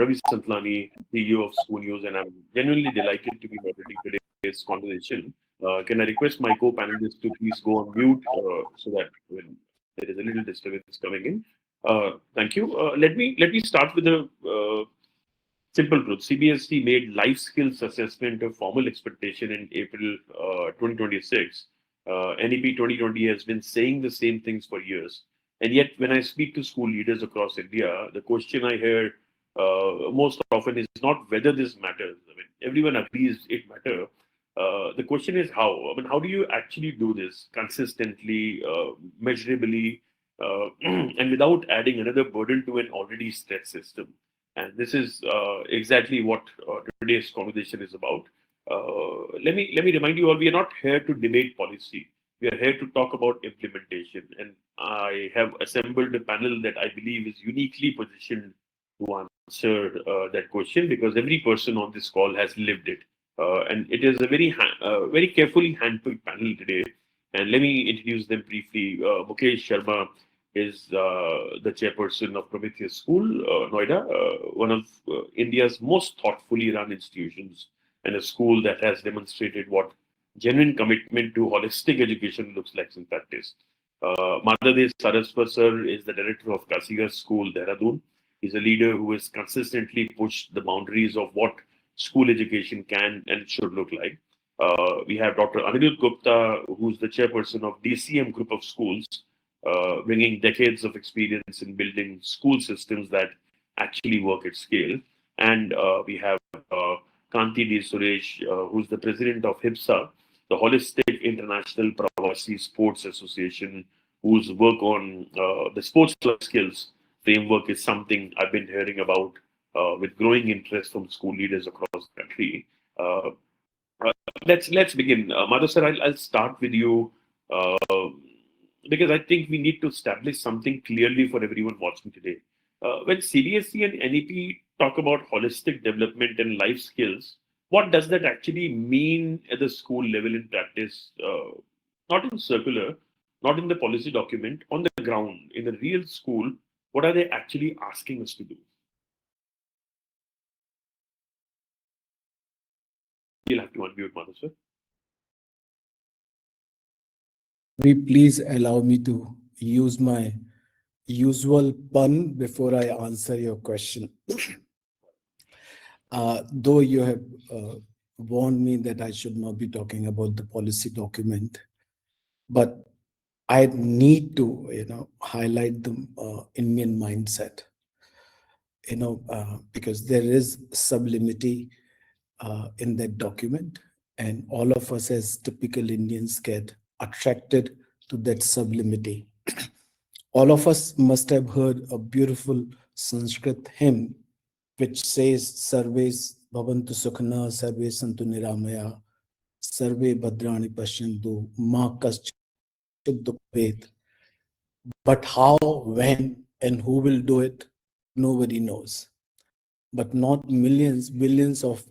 Ravi Santlani, CEO of ScooNews, and I'm genuinely delighted to be moderating today's conversation. Can I request my co-panelists to please go on mute so that when there is a little disturbance coming in. Thank you. Let me start with a simple truth. CBSE made life skills assessment a formal expectation in April 2026. NEP 2020 has been saying the same things for years. And yet, when I speak to school leaders across India, the question I hear most often is not whether this matters. I mean, everyone agrees it matters. The question is how. I mean, how do you actually do this consistently, measurably, and without adding another burden to an already stressed system? And this is exactly what today's conversation is about. Let me remind you all: we are not here to debate policy. We are here to talk about implementation. And I have assembled a panel that I believe is uniquely positioned to answer that question because every person on this call has lived it. And it is a very carefully handpicked panel today. And let me introduce them briefly. Mukesh Sharma is the chairperson of Prometheus School, Noida, one of India's most thoughtfully run institutions and a school that has demonstrated what genuine commitment to holistic education looks like in practice. Madhav Saraswat sir is the director of Kasiga School, Dehradun. He's a leader who has consistently pushed the boundaries of what school education can and should look like. We have Dr. Anirudh Gupta, who's the chairperson of DCM Group of Schools, bringing decades of experience in building school systems that actually work at scale. And we have Kanthi Suresh, who's the president of HIPSA, the Holistic International Pravasi Sports Association, whose work on the sports skills framework is something I've been hearing about with growing interest from school leaders across the country. Let's begin. Madhav sir, I'll start with you because I think we need to establish something clearly for everyone watching today. When CBSE and NEP talk about holistic development and life skills, what does that actually mean at the school level in practice? Not in circular, not in the policy document, on the ground, in the real school, what are they actually asking us to do? You'll have to unmute, Madhav sir. Please allow me to use my usual pun before I answer your question. Though you have warned me that I should not be talking about the policy document, but I need to, highlight the Indian mindset, because there is sublimity in that document, and all of us as typical Indians get attracted to that sublimity. All of us must have heard a beautiful Sanskrit hymn which says, Sarves bhavantu sukhna, sarve santu niramaya, sarve bhadrani pashyantu, ma kaschid dukh bhed. But how, when, and who will do it, nobody knows. But not millions, billions of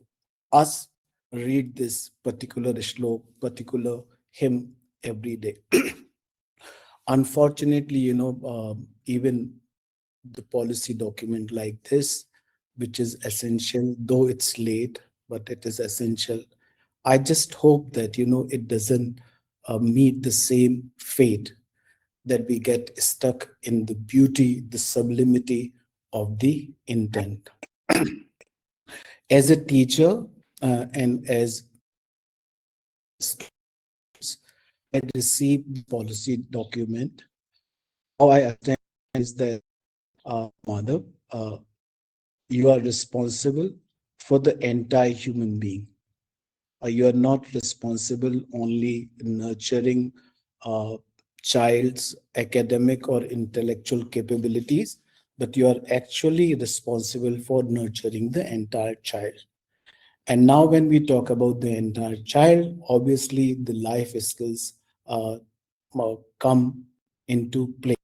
us read this particular shlok, particular hymn every day. Unfortunately, even the policy document like this, which is essential, though it's late, but it is essential. I just hope that, it doesn't meet the same fate, that we get stuck in the beauty, the sublimity of the intent. As a teacher and as I received the policy document, how I understand is that, Madhav, you are responsible for the entire human being. You are not responsible only nurturing child's academic or intellectual capabilities, but you are actually responsible for nurturing the entire child. And now when we talk about the entire child, obviously the life skills come into play.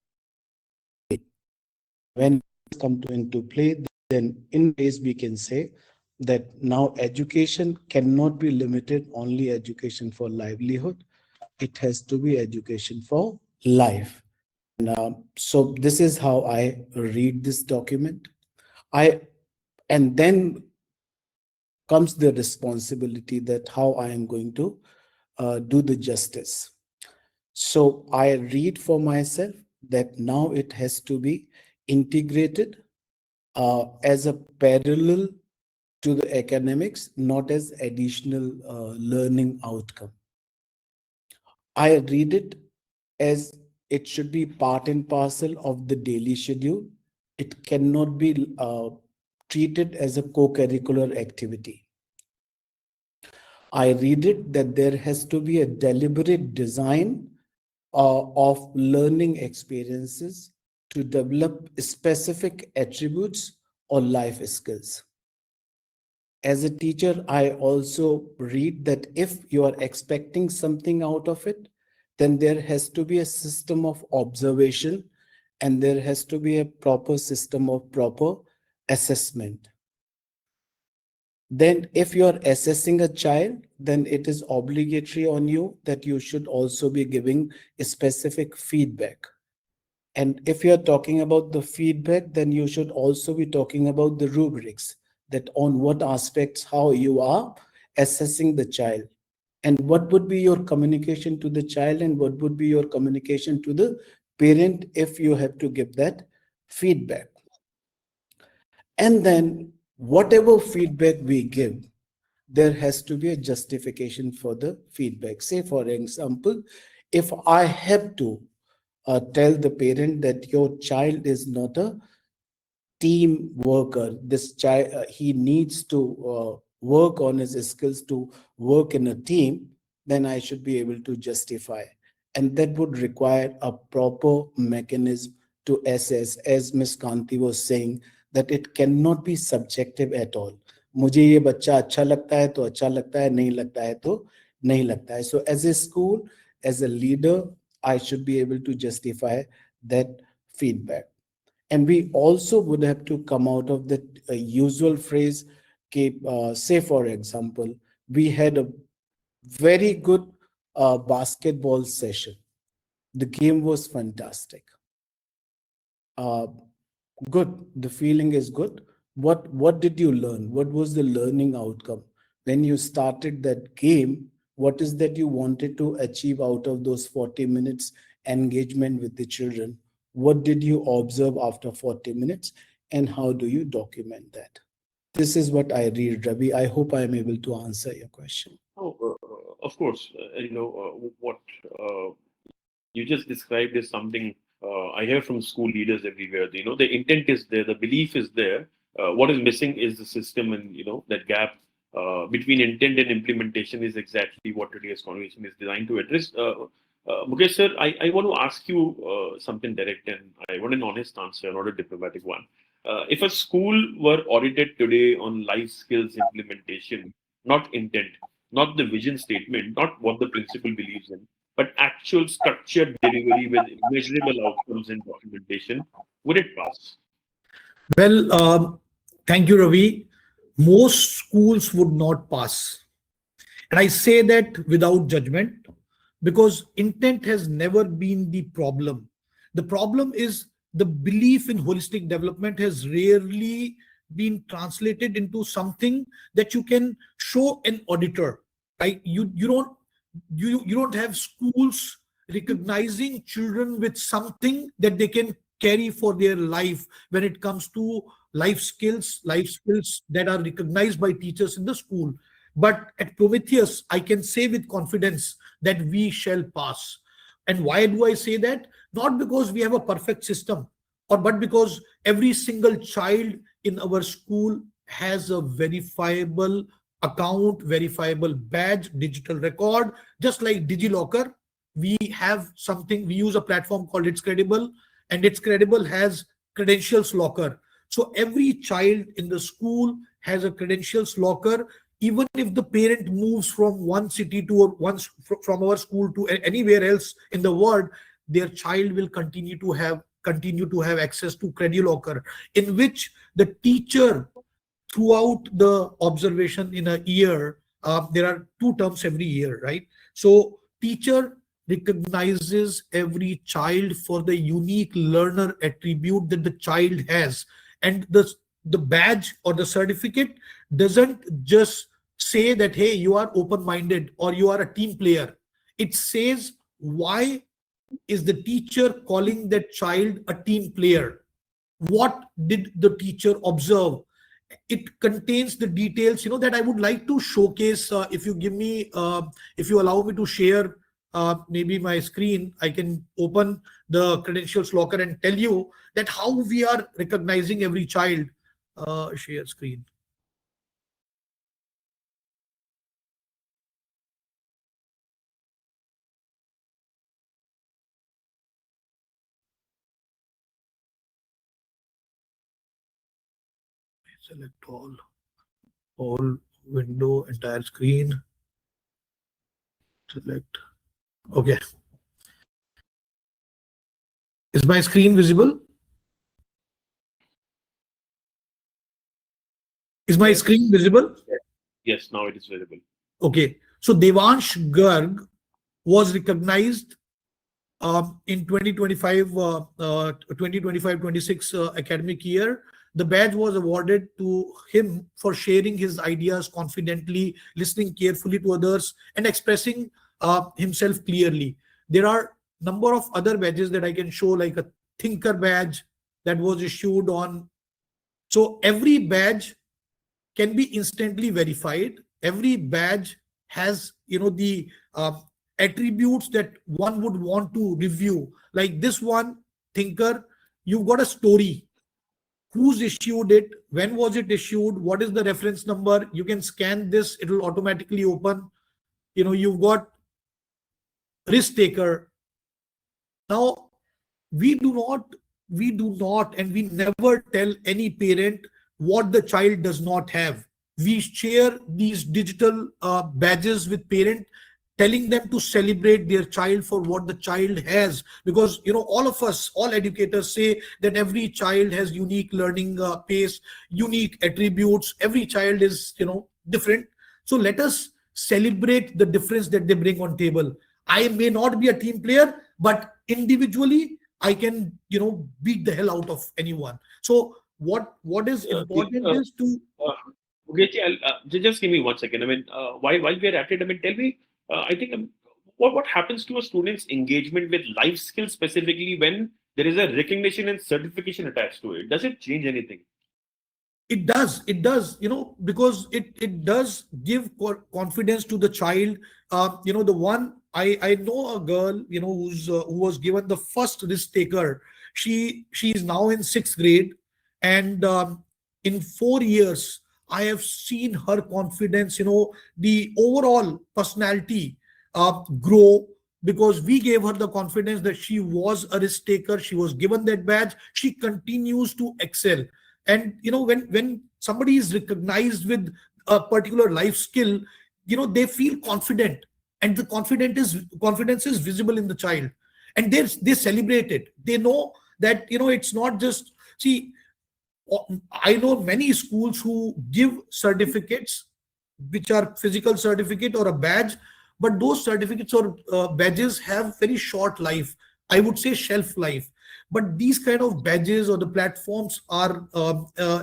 When it comes into play, then in ways we can say that now education cannot be limited only education for livelihood. It has to be education for life. And, so this is how I read this document. I And then comes the responsibility that how I am going to do the justice. So I read for myself that now it has to be integrated as a parallel to the academics, not as additional learning outcome. I read it as it should be part and parcel of the daily schedule. It cannot be treated as a co-curricular activity. I read it that there has to be a deliberate design of learning experiences to develop specific attributes or life skills. As a teacher, I also read that if you are expecting something out of it, then there has to be a system of observation and there has to be a proper system of proper assessment. Then if you are assessing a child, then it is obligatory on you that you should also be giving a specific feedback. And if you are talking about the feedback, then you should also be talking about the rubrics, that on what aspects, how you are assessing the child. And what would be your communication to the child and what would be your communication to the parent if you have to give that feedback. And then whatever feedback we give, there has to be a justification for the feedback. Say, for example, if I have to tell the parent that your child is not a team worker, this child, he needs to work on his skills to work in a team, then I should be able to justify. And that would require a proper mechanism to assess, as Ms. Kanthi was saying, that it cannot be subjective at all. मुझे ये बच्चा अच्छा लगता है तो अच्छा लगता है, नहीं लगता है तो नहीं लगता है. So as a school, as a leader, I should be able to justify that feedback. And we also would have to come out of the usual phrase, say for example, we had a very good basketball session. The game was fantastic. Good, the feeling is good. What did you learn? What was the learning outcome? When you started that game, what is that you wanted to achieve out of those 40 minutes engagement with the children? What did you observe after 40 minutes and how do you document that? This is what I read, Ravi. I hope I am able to answer your question. Oh, of course, what you just described is something I hear from school leaders everywhere. The intent is there, the belief is there. What is missing is the system, and that gap between intent and implementation is exactly what today's conversation is designed to address. Mukesh sir, I want to ask you something direct, and I want an honest answer, not a diplomatic one. If a school were audited today on life skills implementation, not intent, not the vision statement, not what the principal believes in, but actual structured delivery with measurable outcomes and documentation, would it pass? Well, thank you, Ravi. Most schools would not pass. And I say that without judgment, because intent has never been the problem. The problem is the belief in holistic development has rarely been translated into something that you can show an auditor. Right? You don't have schools recognizing children with something that they can carry for their life when it comes to life skills that are recognized by teachers in the school. But at Prometheus, I can say with confidence that we shall pass. And why do I say that? Not because we have a perfect system, but because every single child in our school has a verifiable account, verifiable badge, digital record. Just like DigiLocker, we have something, we use a platform called It's Credible, and It's Credible has credentials locker. So every child in the school has a credentials locker. Even if the parent moves from one city to from our school to anywhere else in the world, their child will continue to have access to CrediLocker, in which the teacher, throughout the observation in a year, there are 2 terms every year, right? So teacher recognizes every child for the unique learner attribute that the child has, and the the badge or the certificate doesn't just say that, hey, you are open-minded or you are a team player. It says, why is the teacher calling that child a team player? What did the teacher observe? It contains the details, that I would like to showcase. If you give me, if you allow me to share maybe my screen, I can open the credentials locker and tell you that how we are recognizing every child. Share screen. Select all window, entire screen. Select. Okay. Is my screen visible? Is my screen visible? Yes, now it is visible. Okay. So Devansh Garg was recognized in 2025-26 academic year. The badge was awarded to him for sharing his ideas confidently, listening carefully to others, and expressing himself clearly. There are number of other badges that I can show, like a thinker badge that was issued on. So every badge can be instantly verified. Every badge has, the attributes that one would want to review. Like this one, thinker, you've got a story. Who's issued it? When was it issued? What is the reference number? You can scan this. It will automatically open. You've got risk taker. Now, we do not, and we never tell any parent what the child does not have. We share these digital badges with parent, telling them to celebrate their child for what the child has, because all of us, all educators say that every child has unique learning pace, unique attributes. Every child is different. So let us celebrate the difference that they bring on table. I may not be a team player, but individually I can beat the hell out of anyone. So what is important is to Mukesh, just give me 1 second. I mean, while we are at it, I mean, tell me, I think what happens to a student's engagement with life skills specifically when there is a recognition and certification attached to it? Does it change anything? It does, because it does give confidence to the child. The one I know a girl, who was given the first risk taker. She is now in 6th grade, and in 4 years, I have seen her confidence, the overall personality grow, because we gave her the confidence that she was a risk taker. She was given that badge. She continues to excel. And when somebody is recognized with a particular life skill, they feel confident, and the confidence is visible in the child, and they celebrate it. They know that it's not just, see, I know many schools who give certificates which are physical certificate or a badge, but those certificates or badges have very short life, I would say shelf life. But these kind of badges or the platforms are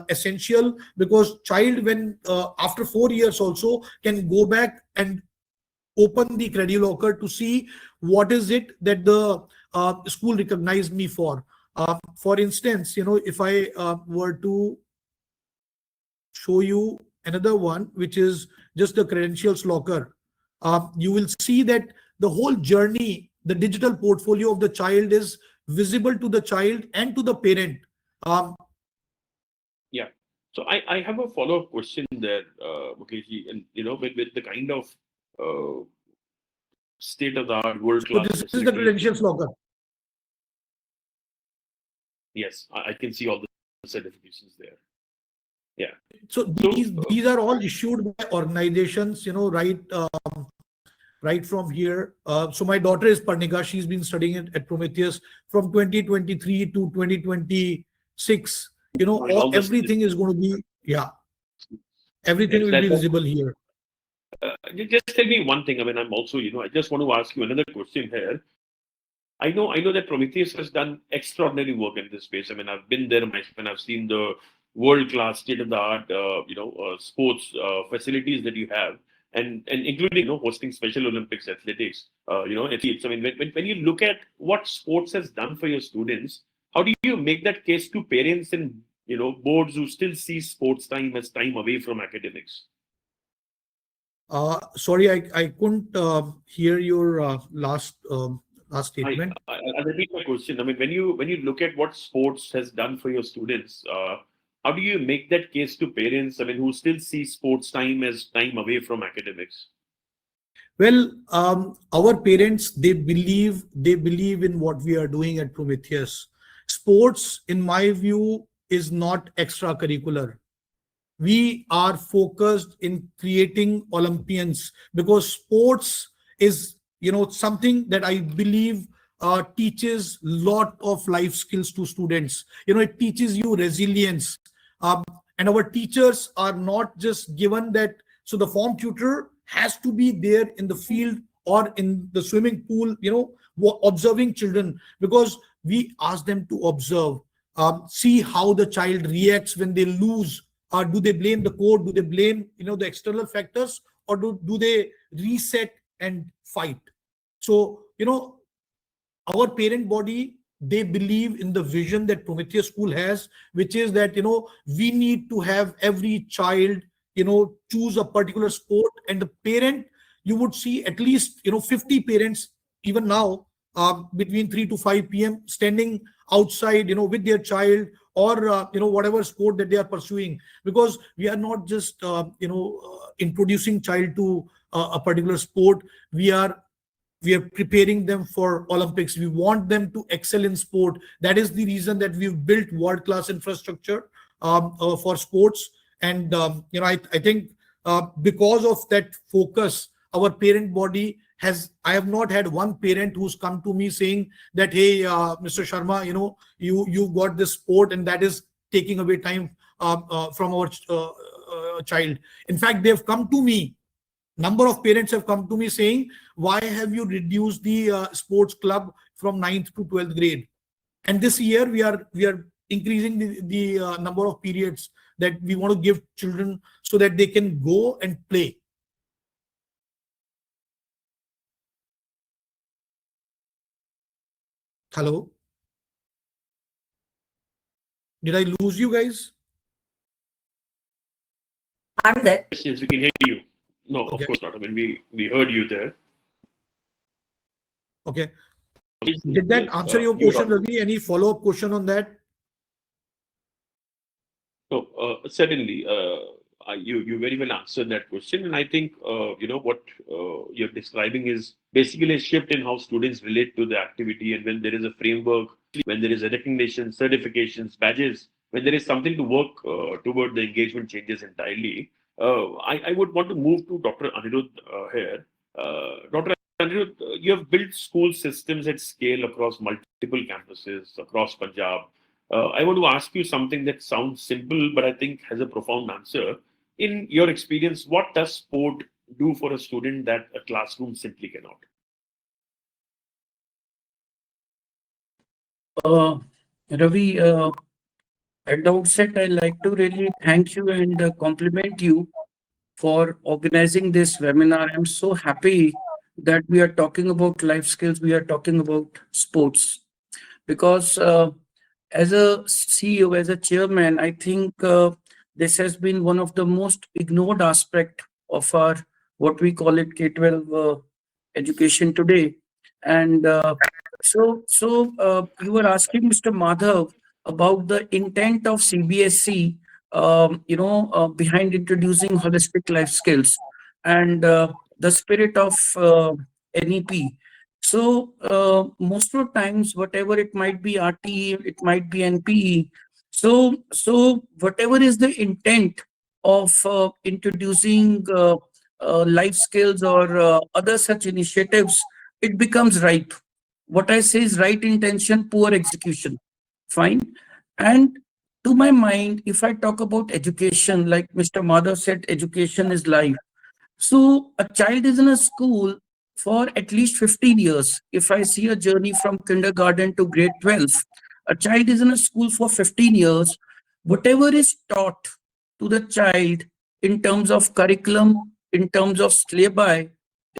essential, because child, when after 4 years also, can go back and open the credit locker to see what is it that the school recognized me for. For instance, if I were to show you another one, which is just the credentials locker, you will see that the whole journey, the digital portfolio of the child is visible to the child and to the parent. Yeah. So I have a follow-up question there, Mukesh, and with the kind of state-of-the-art world-class. So this is the credentials locker. Yes, I can see all the certifications there. Yeah. So these are all issued by organizations, right from here. So my daughter is Parnika. She's been studying at Prometheus from 2023 to 2026. Everything is going to be, everything will be visible here. Just tell me one thing. I mean, I'm also, I just want to ask you another question here. I know that Prometheus has done extraordinary work in this space. I mean, I've been there myself and I've seen the world-class, state-of-the-art, sports facilities that you have, and including hosting Special Olympics athletics, athletes. I mean, when you look at what sports has done for your students, how do you make that case to parents and boards who still see sports time as time away from academics? Sorry, I couldn't hear your last statement. I'll repeat my question. I mean, when you look at what sports has done for your students, how do you make that case to parents, I mean, who still see sports time as time away from academics? Well, our parents, they believe in what we are doing at Prometheus. Sports, in my view, is not extracurricular. We are focused in creating Olympians, because sports is something that I believe teaches lot of life skills to students. It teaches you resilience, and our teachers are not just given that. So the form tutor has to be there in the field or in the swimming pool, observing children, because we ask them to observe, see how the child reacts when they lose. Do they blame the code? Do they blame the external factors, or do they reset and fight? So our parent body, they believe in the vision that Prometheus School has, which is that we need to have every child choose a particular sport, and the parent, you would see at least 50 parents even now between 3 to 5 p.m. standing outside with their child, or whatever sport that they are pursuing, because we are not just introducing child to a particular sport. We are preparing them for Olympics. We want them to excel in sport. That is the reason that we've built world-class infrastructure for sports. And I think because of that focus, our parent body I have not had one parent who's come to me saying that, hey, Mr. Sharma, you've got this sport and that is taking away time from our child. In fact, they've come to me. Number of parents have come to me saying, why have you reduced the sports club from 9th to 12th grade? And this year we are increasing the number of periods that we want to give children so that they can go and play. Hello? Did I lose you guys? I'm there. Yes, we can hear you. No, Okay. Of course not. I mean, we heard you there. Okay. Did that answer your question, Ravi? Any follow-up question on that? No, certainly. You very well answered that question, and I think what you're describing is basically a shift in how students relate to the activity, and when there is a framework, when there is a recognition, certifications, badges, when there is something to work toward, the engagement changes entirely. I would want to move to Dr. Anirudh here. Dr. Anirudh, you have built school systems at scale across multiple campuses across Punjab. I want to ask you something that sounds simple, but I think has a profound answer. In your experience, what does sport do for a student that a classroom simply cannot? Ravi, at the outset, I'd like to really thank you and compliment you for organizing this webinar. I'm so happy that we are talking about life skills, we are talking about sports, because as a CEO, as a chairman, I think this has been one of the most ignored aspect of our, what we call it, K-12 education today. And so you were asking Mr. Madhav about the intent of CBSE, behind introducing holistic life skills and the spirit of NEP. So most of the times, whatever it might be RTE, it might be NPE. So whatever is the intent of introducing life skills or other such initiatives, it becomes right. What I say is right intention, poor execution. Fine. And to my mind, if I talk about education, like Mr. Madhav said, education is life. So a child is in a school for at least 15 years. If I see a journey from kindergarten to grade 12, a child is in a school for 15 years. whatever is taught to the child in terms of curriculum, in terms of syllabi,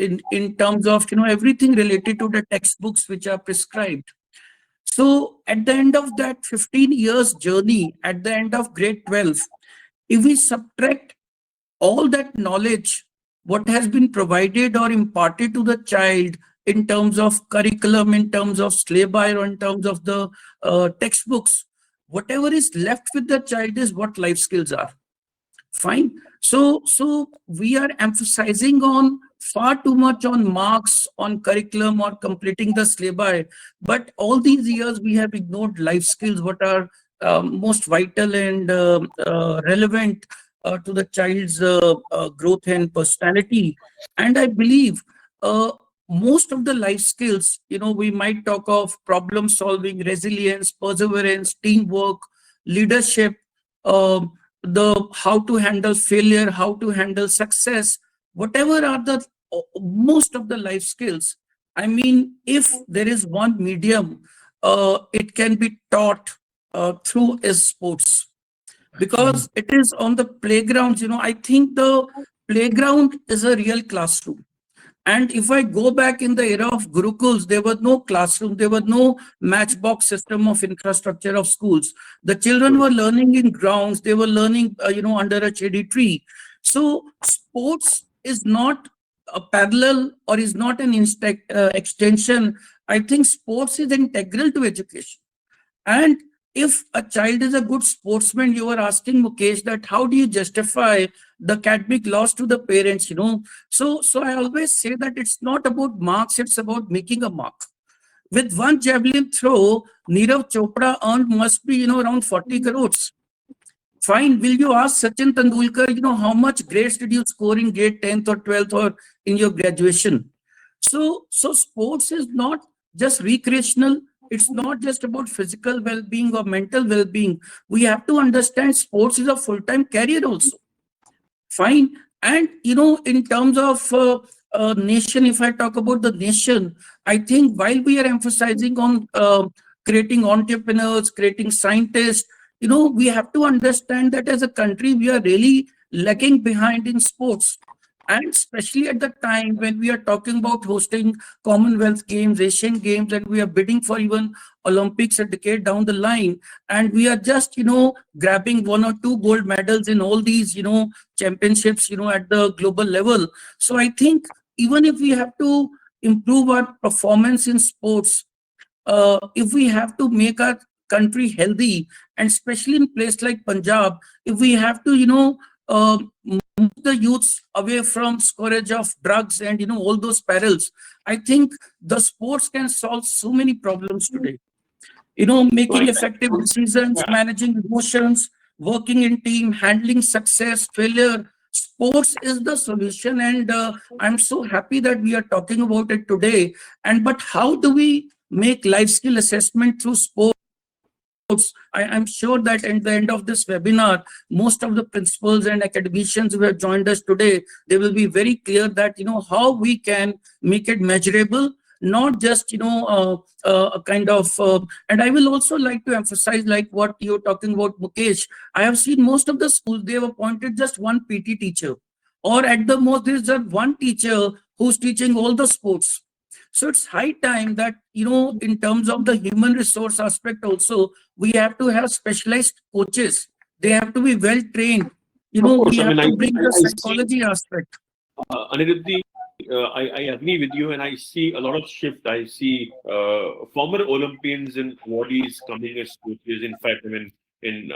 in terms of everything related to the textbooks which are prescribed. So at the end of that 15 years journey, at the end of grade 12, if we subtract all that knowledge, what has been provided or imparted to the child in terms of curriculum, in terms of syllabi, or in terms of the textbooks, whatever is left with the child is what life skills are. Fine. So we are emphasizing on far too much on marks, on curriculum, or completing the syllabi. But all these years we have ignored life skills, what are most vital and relevant to the child's growth and personality. And I believe most of the life skills, we might talk of problem solving, resilience, perseverance, teamwork, leadership, the how to handle failure, how to handle success, whatever are the most of the life skills. I mean, if there is one medium, it can be taught through is sports, because it is on the playgrounds. I think the playground is a real classroom. And if I go back in the era of Gurukuls, there was no classroom, there was no matchbox system of infrastructure of schools. The children were learning in grounds, they were learning, under a shady tree. So sports is not a parallel or is not an extension. I think sports is integral to education. And if a child is a good sportsman, you were asking Mukesh that how do you justify the academic loss to the parents, So I always say that it's not about marks, it's about making a mark. With one javelin throw, Neerav Chopra earned must be, around 40 crores. Fine. Will you ask Sachin Tendulkar, how much grades did you score in grade 10th or 12th or in your graduation? So sports is not just recreational. It's not just about physical well-being or mental well-being. We have to understand sports is a full-time career also. Fine. And, in terms of nation, if I talk about the nation, I think while we are emphasizing on creating entrepreneurs, creating scientists, we have to understand that as a country, we are really lagging behind in sports. And especially at the time when we are talking about hosting Commonwealth Games, Asian Games, and we are bidding for even Olympics a decade down the line, and we are just, grabbing 1 or 2 gold medals in all these, championships, at the global level. So I think even if we have to improve our performance in sports, if we have to make our country healthy, and especially in place like Punjab, if we have to, move the youths away from scourge of drugs and all those perils, I think the sports can solve so many problems today. Making effective decisions, managing emotions, working in team, handling success, failure. Sports is the solution, and I'm so happy that we are talking about it today. But how do we make life skill assessment through sports? I'm sure that at the end of this webinar, most of the principals and academicians who have joined us today, they will be very clear that, how we can make it measurable, not just, a kind of, and I will also like to emphasize like what you're talking about, Mukesh. I have seen most of the schools, they have appointed just one PT teacher, or at the most, there's just one teacher who's teaching all the sports. So it's high time that, in terms of the human resource aspect also, we have to have specialized coaches. They have to be well trained. Course, we have to bring the psychology aspect. Anirudh, I agree with you, and I see a lot of shift. I see former Olympians and awardees coming as coaches. In fact, in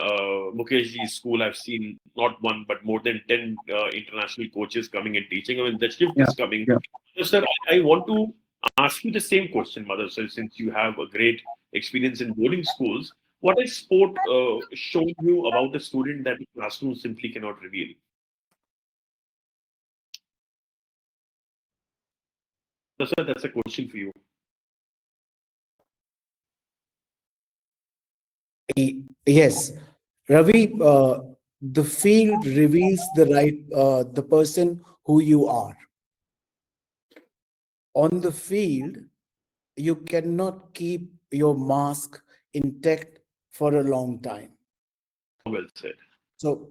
Mukeshji's school, I've seen not one but more than 10 international coaches coming and teaching. The shift is coming. Yeah. So, sir, I want to ask you the same question, Madhav, sir, since you have a great experience in boarding schools. What has sport shown you about the student that the classroom simply cannot reveal? So, sir, that's a question for you. Yes, Ravi, the field reveals the person who you are. On the field, you cannot keep your mask intact for a long time. well said. So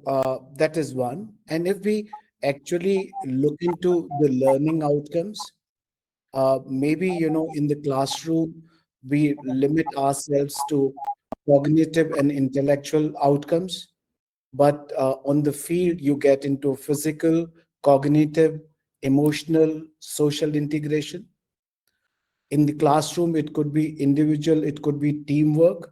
that is one. And if we actually look into the learning outcomes, maybe, in the classroom, we limit ourselves to cognitive and intellectual outcomes. But on the field, you get into physical, cognitive, emotional, social integration. In the classroom, it could be individual, it could be teamwork.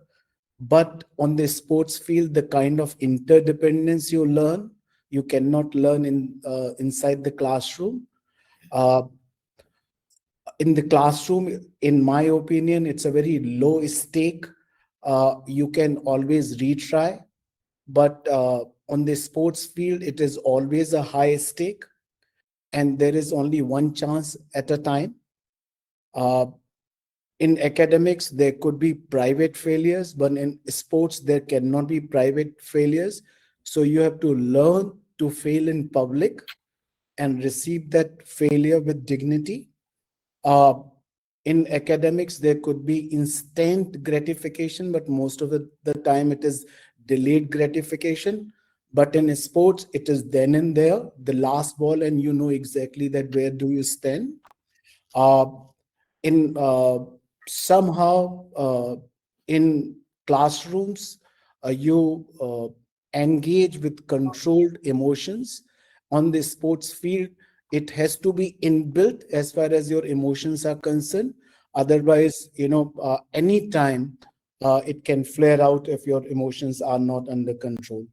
But on the sports field, the kind of interdependence you learn, you cannot learn inside the classroom. Uh, in the classroom, in my opinion, it's a very low stake. You can always retry, but on the sports field, it is always a high stake, and there is only one chance at a time. In academics, there could be private failures, but in sports, there cannot be private failures. So you have to learn to fail in public and receive that failure with dignity. In academics, there could be instant gratification, but most of the time it is delayed gratification. But in sports, it is then and there, the last ball, and you know exactly that where do you stand. In somehow in classrooms, you engage with controlled emotions. On the sports field, it has to be inbuilt as far as your emotions are concerned. Otherwise, anytime it can flare out if your emotions are not under control.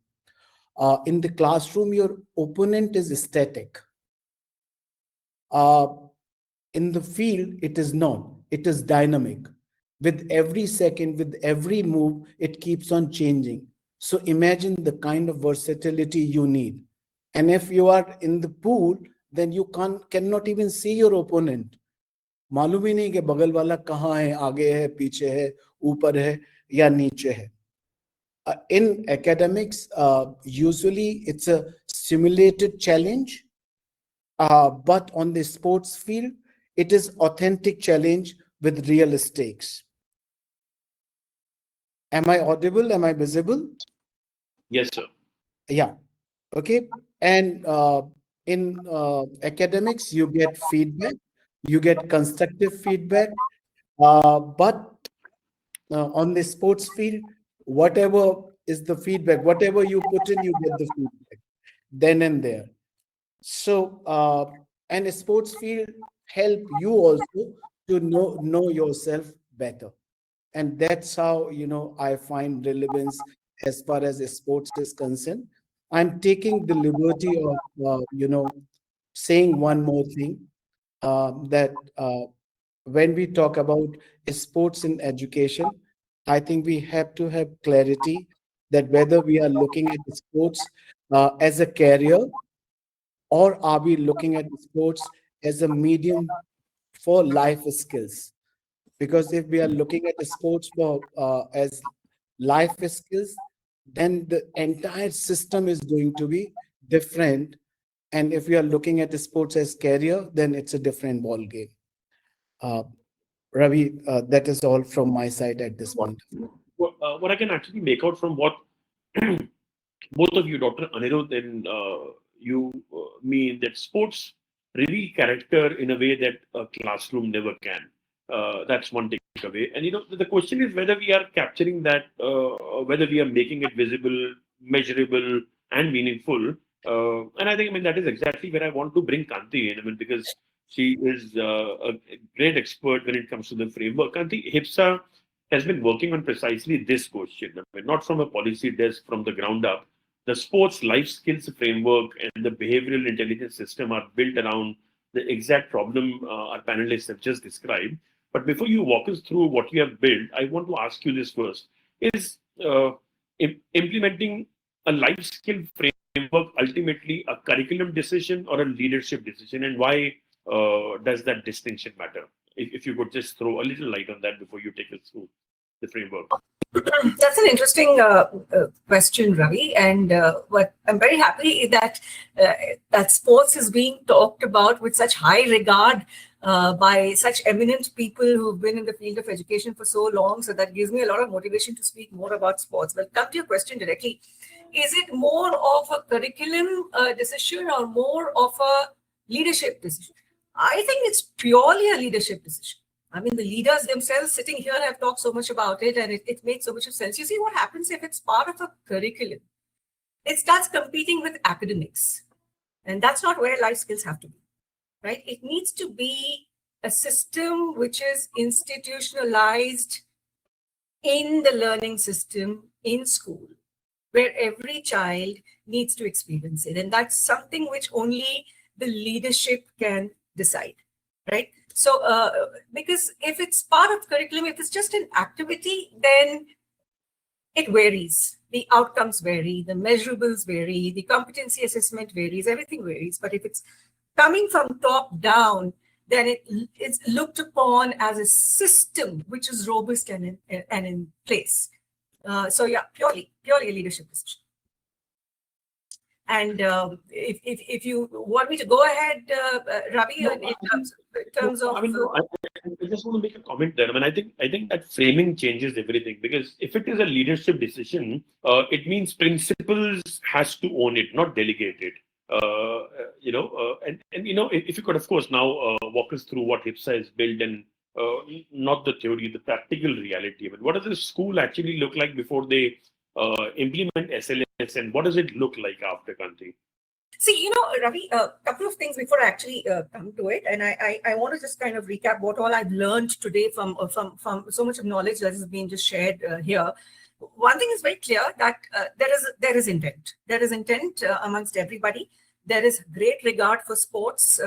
In the classroom, your opponent is static. In the field, it is not. It is dynamic. With every second, with every move, it keeps on changing. So imagine the kind of versatility you need. And if you are in the pool, then you cannot even see your opponent. मालूम ही नहीं कि बगल वाला कहाँ है, आगे है, पीछे है, ऊपर है या नीचे है. In academics, usually it's a simulated challenge, but on the sports field, it is authentic challenge with real stakes. Am I audible? Am I visible? Yes, sir. Yeah. Okay. And in academics, you get feedback, you get constructive feedback, but on the sports field, whatever is the feedback, whatever you put in, you get the feedback then and there. So, and a sports field help you also to know yourself better. And that's how, I find relevance as far as sports is concerned. I'm taking the liberty of, saying one more thing, that when we talk about sports in education, I think we have to have clarity that whether we are looking at sports as a career, or are we looking at sports as a medium for life skills? Because if we are looking at the sports for as life skills, then the entire system is going to be different. And if we are looking at the sports as career, then it's a different ball game. Ravi, that is all from my side at this point. What I can actually make out from what both of you, Dr. Anirudh and you, mean that sports reveal character in a way that a classroom never can. That's one takeaway. And the question is whether we are capturing that, whether we are making it visible, measurable, and meaningful. And I think, that is exactly where I want to bring Kanthi in. Because she is a great expert when it comes to the framework. Kanthi, HIPSA has been working on precisely this question. Not from a policy desk, from the ground up. The sports life skills framework and the behavioral intelligence system are built around the exact problem our panelists have just described. But before you walk us through what you have built, I want to ask you this first. Is implementing a life skill framework ultimately a curriculum decision or a leadership decision? And why does that distinction matter? If you could just throw a little light on that before you take us through the framework. That's an interesting question, Ravi, and what I'm very happy that that sports is being talked about with such high regard by such eminent people who've been in the field of education for so long. So that gives me a lot of motivation to speak more about sports. But come to your question directly. Is it more of a curriculum decision or more of a leadership decision? I think it's purely a leadership decision. I mean, the leaders themselves sitting here have talked so much about it, and it makes so much of sense. You see what happens if it's part of a curriculum? It starts competing with academics. And that's not where life skills have to be, right? It needs to be a system which is institutionalized in the learning system in school, where every child needs to experience it. And that's something which only the leadership can decide, right? So, because if it's part of curriculum, if it's just an activity, then it varies. The outcomes vary, the measurables vary, the competency assessment varies, everything varies. But if it's coming from top down, then it's looked upon as a system which is robust and in place. So yeah, purely a leadership decision. And if you want me to go ahead, Ravi, in terms of, I mean, no, I just want to make a comment there. I mean, I think that framing changes everything, because if it is a leadership decision, it means principals has to own it, not delegate it. If you could, of course, now walk us through what HIPSA is built and not the theory, the practical reality. But what does the school actually look like before they implement SLS, and what does it look like after, Kanthi? See, Ravi, a couple of things before I actually come to it, and I want to just kind of recap what all I've learned today from so much of knowledge that has been just shared here. One thing is very clear, that there is intent. There is intent amongst everybody. There is great regard for sports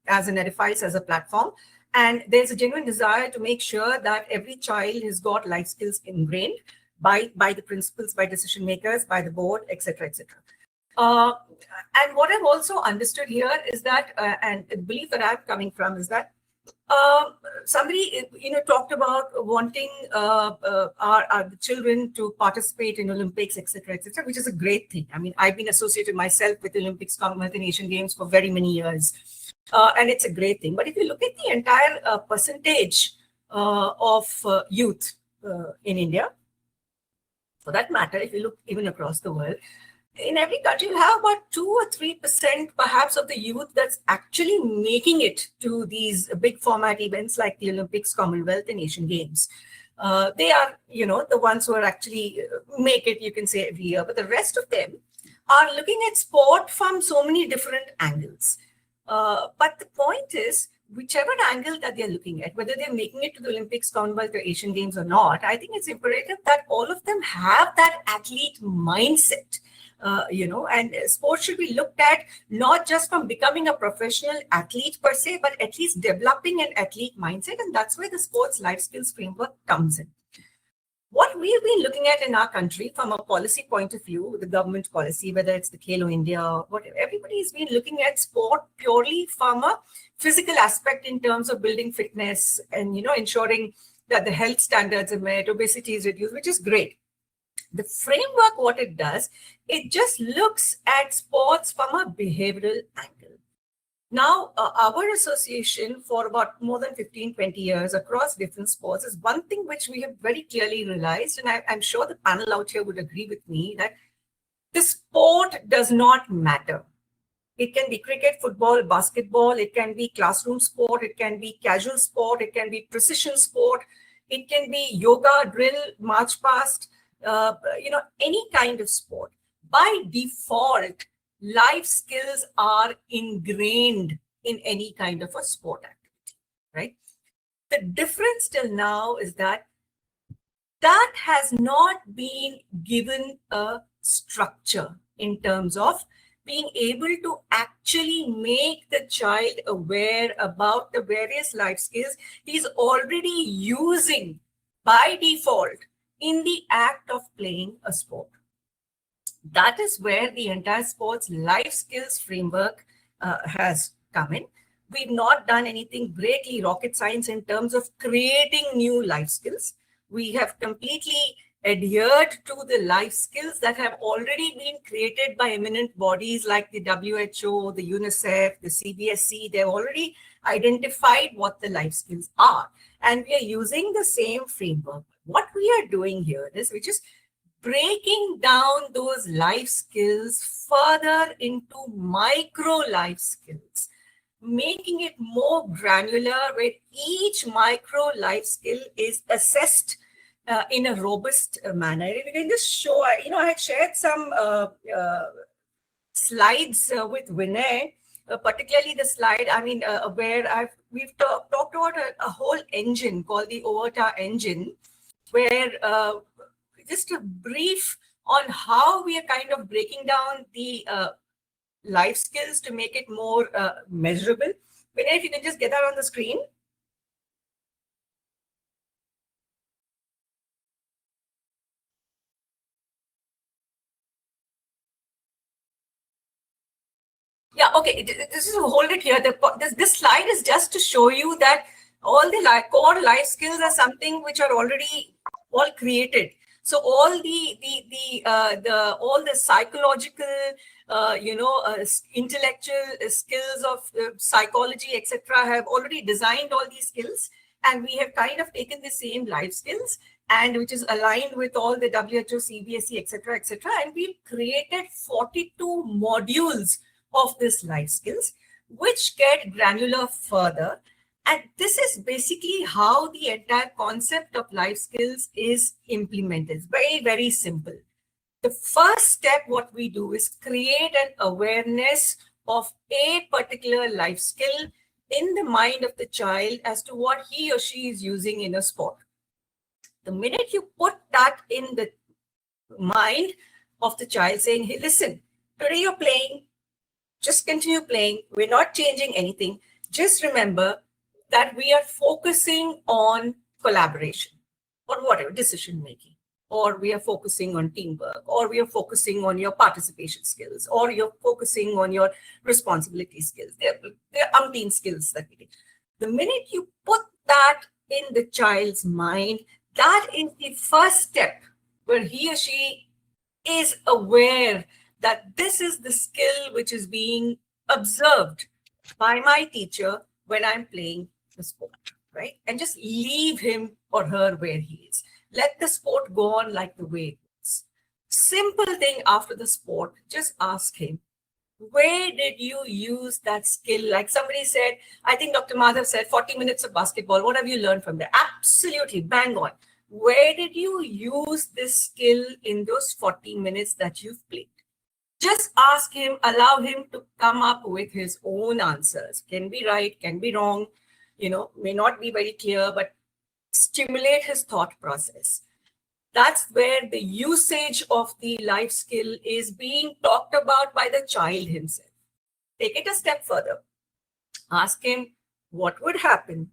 as an edifice, as a platform, and there's a genuine desire to make sure that every child has got life skills ingrained by the principals, by decision makers, by the board, etc., etc. And what I've also understood here is that, and the belief that I'm coming from is that somebody talked about wanting our children to participate in Olympics, etc., which is a great thing. I mean, I've been associated myself with Olympics, Commonwealth, and Asian Games for very many years, and it's a great thing. But if you look at the entire percentage of youth in India, for that matter, if you look even across the world, in every country, you have about 2 or 3% perhaps of the youth that's actually making it to these big format events like the Olympics, Commonwealth, and Asian Games. They are, the ones who are actually make it, you can say, every year. But the rest of them are looking at sport from so many different angles. But the point is, whichever angle that they're looking at, whether they're making it to the Olympics, Commonwealth, or Asian Games or not, I think it's imperative that all of them have that athlete mindset. And sports should be looked at not just from becoming a professional athlete per se, but at least developing an athlete mindset. And that's where the sports life skills framework comes in. What we've been looking at in our country from a policy point of view, the government policy, whether it's the Khelo India or whatever, everybody's been looking at sport purely from a physical aspect in terms of building fitness and, ensuring that the health standards are met, obesity is reduced, which is great. The framework, what it does, it just looks at sports from a behavioral angle. Now, our association for about more than 15, 20 years across different sports is one thing which we have very clearly realized, and I'm sure the panel out here would agree with me, that the sport does not matter. It can be cricket, football, basketball, it can be classroom sport, it can be casual sport, it can be precision sport, it can be yoga, drill, march past, any kind of sport. By default, life skills are ingrained in any kind of a sport activity, right? The difference till now is that has not been given a structure in terms of being able to actually make the child aware about the various life skills he's already using by default in the act of playing a sport. That is where the entire sports life skills framework has come in. We've not done anything greatly rocket science in terms of creating new life skills. We have completely adhered to the life skills that have already been created by eminent bodies like the WHO, the UNICEF, the CBSE. They've already identified what the life skills are. And we are using the same framework. What we are doing here is we're just breaking down those life skills further into micro life skills, making it more granular, where each micro life skill is assessed in a robust manner. If you can just show, I had shared some slides with Vinay, particularly the slide, where we've talked about a whole engine called the OVERTA engine, where just a brief on how we are kind of breaking down the life skills to make it more measurable. Vinay, if you can just get that on the screen. Yeah, okay, this is, hold it here. This slide is just to show you that all the core life skills are something which are already all created. So all all the psychological, intellectual skills of psychology, etc., have already designed all these skills, and we have kind of taken the same life skills, and which is aligned with all the WHO, CBSE, etc., and we've created 42 modules of this life skills, which get granular further. And this is basically how the entire concept of life skills is implemented. It's very, very simple. The first step, what we do is create an awareness of a particular life skill in the mind of the child as to what he or she is using in a sport. The minute you put that in the mind of the child, saying, hey, listen, today you're playing, just continue playing. We're not changing anything. Just remember that we are focusing on collaboration or whatever, decision making, or we are focusing on teamwork, or we are focusing on your participation skills, or you're focusing on your responsibility skills. There are umpteen skills that we do. The minute you put that in the child's mind, that is the first step where he or she is aware that this is the skill which is being observed by my teacher when I'm playing the sport, right? And just leave him or her where he is. Let the sport go on like the way it is. Simple thing after the sport, just ask him, where did you use that skill? Like somebody said, I think Dr. Madhav said 40 minutes of basketball. What have you learned from there? Absolutely, bang on. Where did you use this skill in those 40 minutes that you've played? Just ask him, allow him to come up with his own answers. Can be right, can be wrong, may not be very clear, but stimulate his thought process. That's where the usage of the life skill is being talked about by the child himself. Take it a step further. Ask him what would happen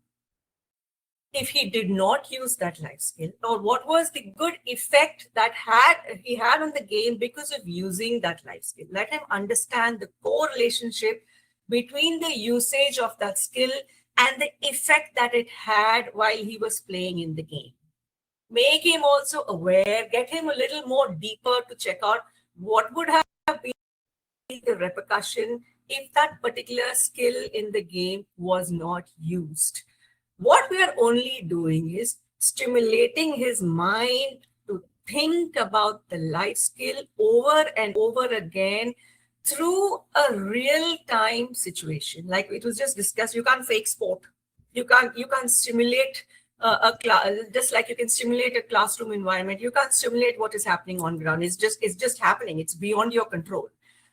if he did not use that life skill, or what was the good effect that he had on the game because of using that life skill. Let him understand the correlationship between the usage of that skill and the effect that it had while he was playing in the game. Make him also aware, get him a little more deeper to check out what would have been the repercussion if that particular skill in the game was not used. What we are only doing is stimulating his mind to think about the life skill over and over again through a real-time situation. Like it was just discussed, you can't fake sport. You can't simulate a class, just like you can simulate a classroom environment. You can't simulate what is happening on ground. It's just happening. It's beyond your control.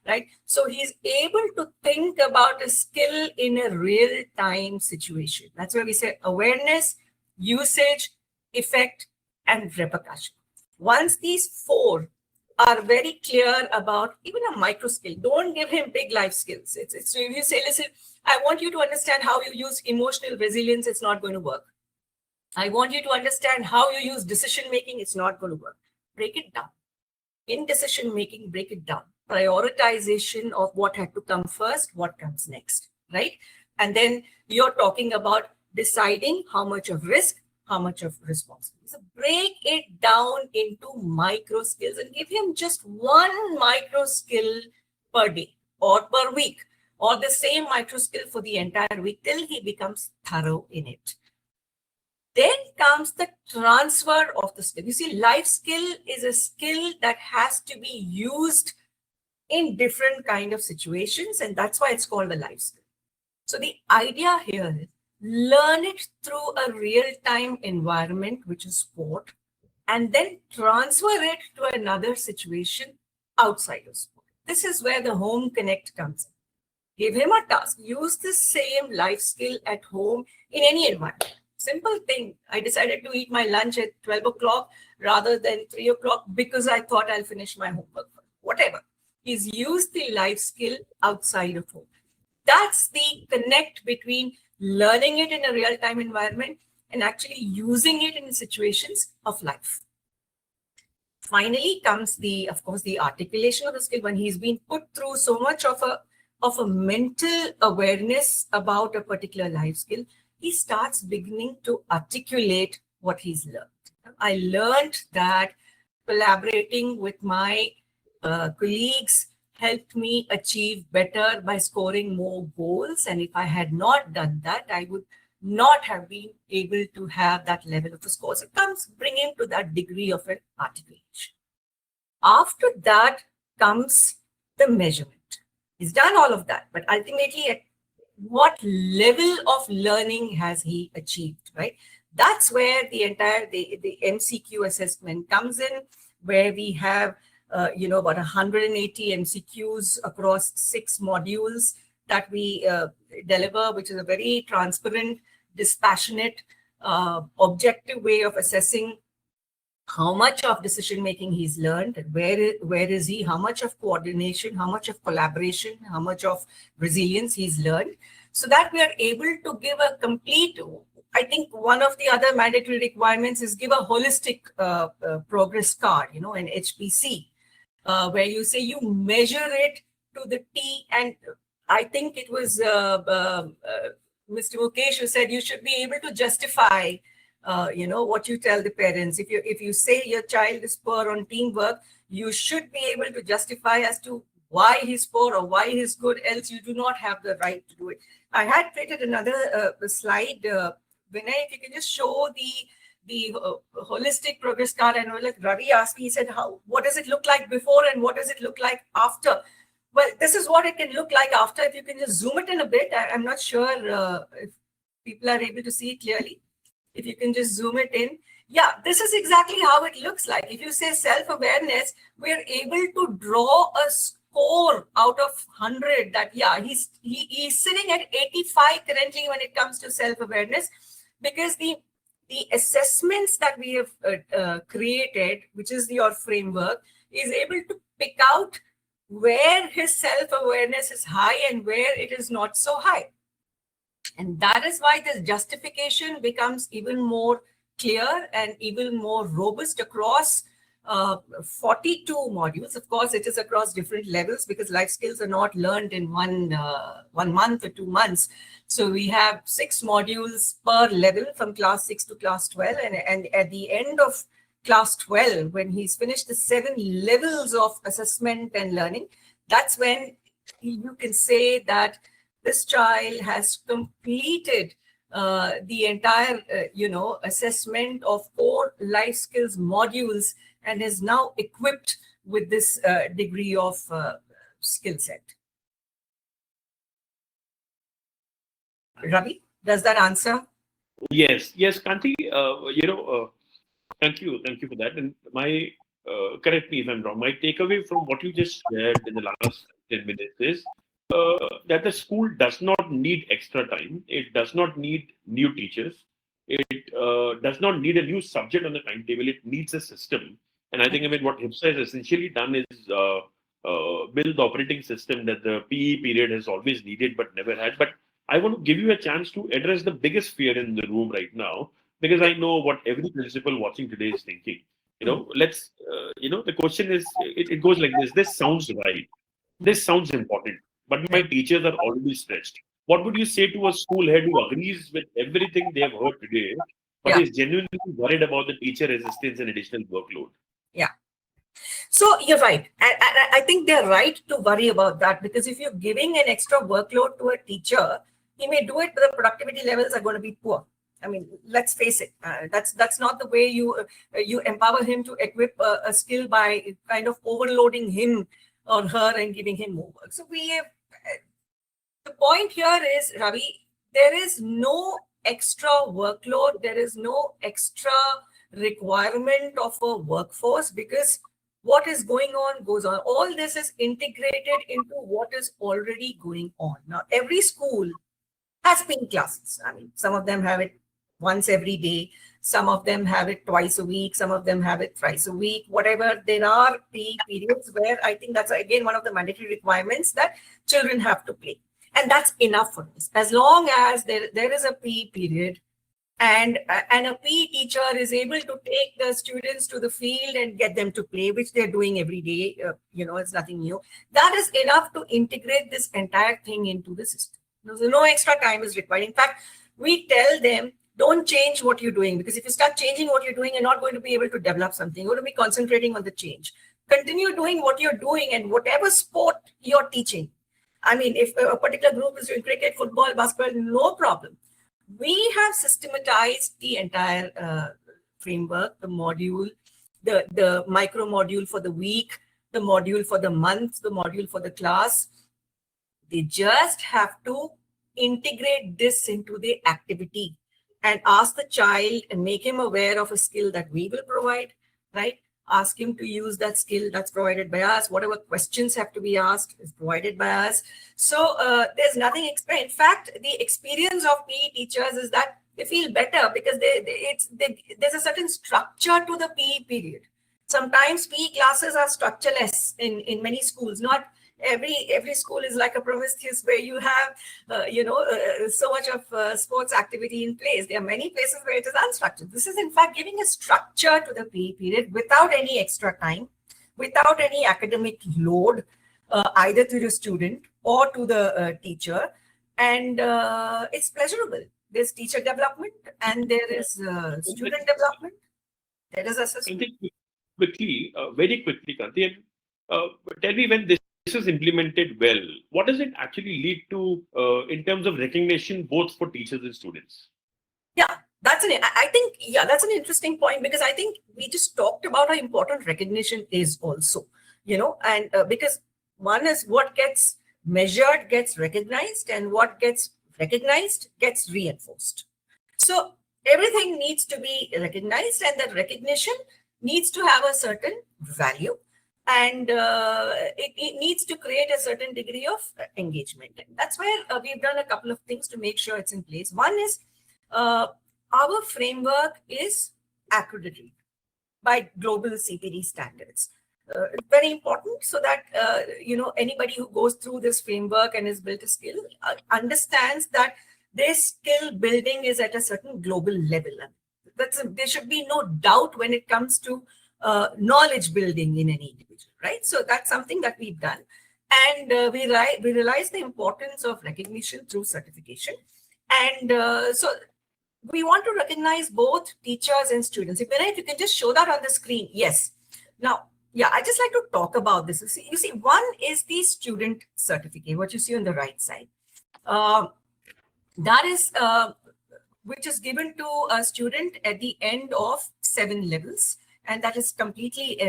Right? So he's able to think about a skill in a real-time situation. That's why we say awareness, usage, effect, and repercussion. Once these four are very clear about even a micro skill, don't give him big life skills. So if you say, listen, I want you to understand how you use emotional resilience, it's not going to work. I want you to understand how you use decision-making, it's not going to work. Break it down. In decision-making, break it down. Prioritization of what had to come first, what comes next, right? And then you're talking about deciding how much of risk, how much of responsibility. So break it down into micro skills and give him just one micro skill per day or per week, or the same micro skill for the entire week till he becomes thorough in it. Then comes the transfer of the skill. You see, life skill is a skill that has to be used in different kind of situations, and that's why it's called a life skill. So the idea here is learn it through a real-time environment, which is sport, and then transfer it to another situation outside of sport. This is where the home connect comes in. Give him a task. Use the same life skill at home in any environment. Simple thing. I decided to eat my lunch at 12 o'clock rather than 3 o'clock because I thought I'll finish my homework. Whatever. He's used the life skill outside of home. That's the connect between learning it in a real-time environment and actually using it in situations of life. Finally comes of course, the articulation of the skill. When he's been put through so much of a mental awareness about a particular life skill, he starts beginning to articulate what he's learned. I learned that collaborating with my colleagues helped me achieve better by scoring more goals. And if I had not done that, I would not have been able to have that level of a score. So it comes bringing to that degree of an articulation. After that comes the measurement. He's done all of that, but ultimately at what level of learning has he achieved, right? That's where the entire, the MCQ assessment comes in, where we have, about 180 MCQs across 6 modules that we deliver, which is a very transparent, dispassionate, objective way of assessing how much of decision-making he's learned, where is he, how much of coordination, how much of collaboration, how much of resilience he's learned, so that we are able to give a complete, I think one of the other mandatory requirements is give a holistic progress card, an HPC, where you say you measure it to the T. And I think it was Mr. Mukesh who said you should be able to justify what you tell the parents. If you say your child is poor on teamwork, you should be able to justify as to why he's poor or why he's good, else you do not have the right to do it. I had created another slide, Vinay, if you can just show the holistic progress card. And like Ravi asked me, he said, what does it look like before and what does it look like after? Well, this is what it can look like after. If you can just zoom it in a bit, I'm not sure if people are able to see it clearly. If you can just zoom it in. Yeah, this is exactly how it looks like. If you say self-awareness, we're able to draw a score out of 100 that, yeah, he's sitting at 85 currently when it comes to self-awareness, because the assessments that we have created, which is your framework, is able to pick out where his self-awareness is high and where it is not so high. And that is why this justification becomes even more clear and even more robust across 42 modules. Of course, it is across different levels because life skills are not learned in one month or 2 months. So we have 6 modules per level from class 6 to class 12. And at the end of class 12, when he's finished the 7 levels of assessment and learning, that's when you can say that this child has completed the entire, assessment of 4 life skills modules and is now equipped with this degree of skill set. Ravi, does that answer? Yes, Kanthi, thank you for that. And correct me if I'm wrong, my takeaway from what you just shared in the last 10 minutes is that the school does not need extra time. It does not need new teachers. It does not need a new subject on the timetable. It needs a system. And I think, what HIPSA has essentially done is build the operating system that the PE period has always needed but never had. But I want to give you a chance to address the biggest fear in the room right now, because I know what every principal watching today is thinking. The question is, it goes like this. This sounds right. This sounds important. But my teachers are already stretched. What would you say to a school head who agrees with everything they have heard today, but Yeah. is genuinely worried about the teacher resistance and additional workload. Yeah. So you're right. And I think they're right to worry about that, because if you're giving an extra workload to a teacher, he may do it, but the productivity levels are going to be poor. I mean, let's face it. That's not the way you empower him to equip a skill by kind of overloading him or her and giving him more work. So the point here is, Ravi, there is no extra workload. There is no extra requirement of a workforce, because what is going on goes on. All this is integrated into what is already going on. Now, every school has PE classes. I mean, some of them have it once every day. Some of them have it twice a week. Some of them have it thrice a week. Whatever, there are PE periods where I think that's, again, one of the mandatory requirements that children have to play. And that's enough for us. As long as there is a PE period, and a PE teacher is able to take the students to the field and get them to play, which they're doing every day, it's nothing new. That is enough to integrate this entire thing into the system. No extra time is required. In fact, we tell them, don't change what you're doing, because if you start changing what you're doing, you're not going to be able to develop something. You're going to be concentrating on the change. Continue doing what you're doing, and whatever sport you're teaching. I mean, if a particular group is doing cricket, football, basketball, no problem. We have systematized the entire framework, the module, the micro module for the week, the module for the month, the module for the class. They just have to integrate this into the activity and ask the child and make him aware of a skill that we will provide, right? Ask him to use that skill that's provided by us. Whatever questions have to be asked is provided by us. So there's nothing extra. In fact, the experience of PE teachers is that they feel better, because there's a certain structure to the PE period. Sometimes PE classes are structureless in many schools. Not every school is like a Prometheus, where you have so much of sports activity in place. There are many places where it is unstructured. This is in fact giving a structure to the PE period without any extra time, without any academic load, either to the student or to the teacher. And it's pleasurable. There's teacher development, and there is student development. There is assessment. Very quickly, Kanthi, tell me, when this is implemented well, what does it actually lead to in terms of recognition, both for teachers and students? Yeah, that's an interesting point, because I think we just talked about how important recognition is also, and because one is what gets measured gets recognized, and what gets recognized gets reinforced. So everything needs to be recognized, and that recognition needs to have a certain value. And it needs to create a certain degree of engagement. And that's where we've done a couple of things to make sure it's in place. One is our framework is accredited by global CPD standards. It's very important, so that anybody who goes through this framework and has built a skill understands that their skill building is at a certain global level. There should be no doubt when it comes to knowledge building in any individual, right? So that's something that we've done. And we realize the importance of recognition through certification. And so we want to recognize both teachers and students. If you can just show that on the screen. Yes. Now, I just like to talk about this. You see, one is the student certificate, what you see on the right side. That is which is given to a student at the end of 7 levels. And that is completely,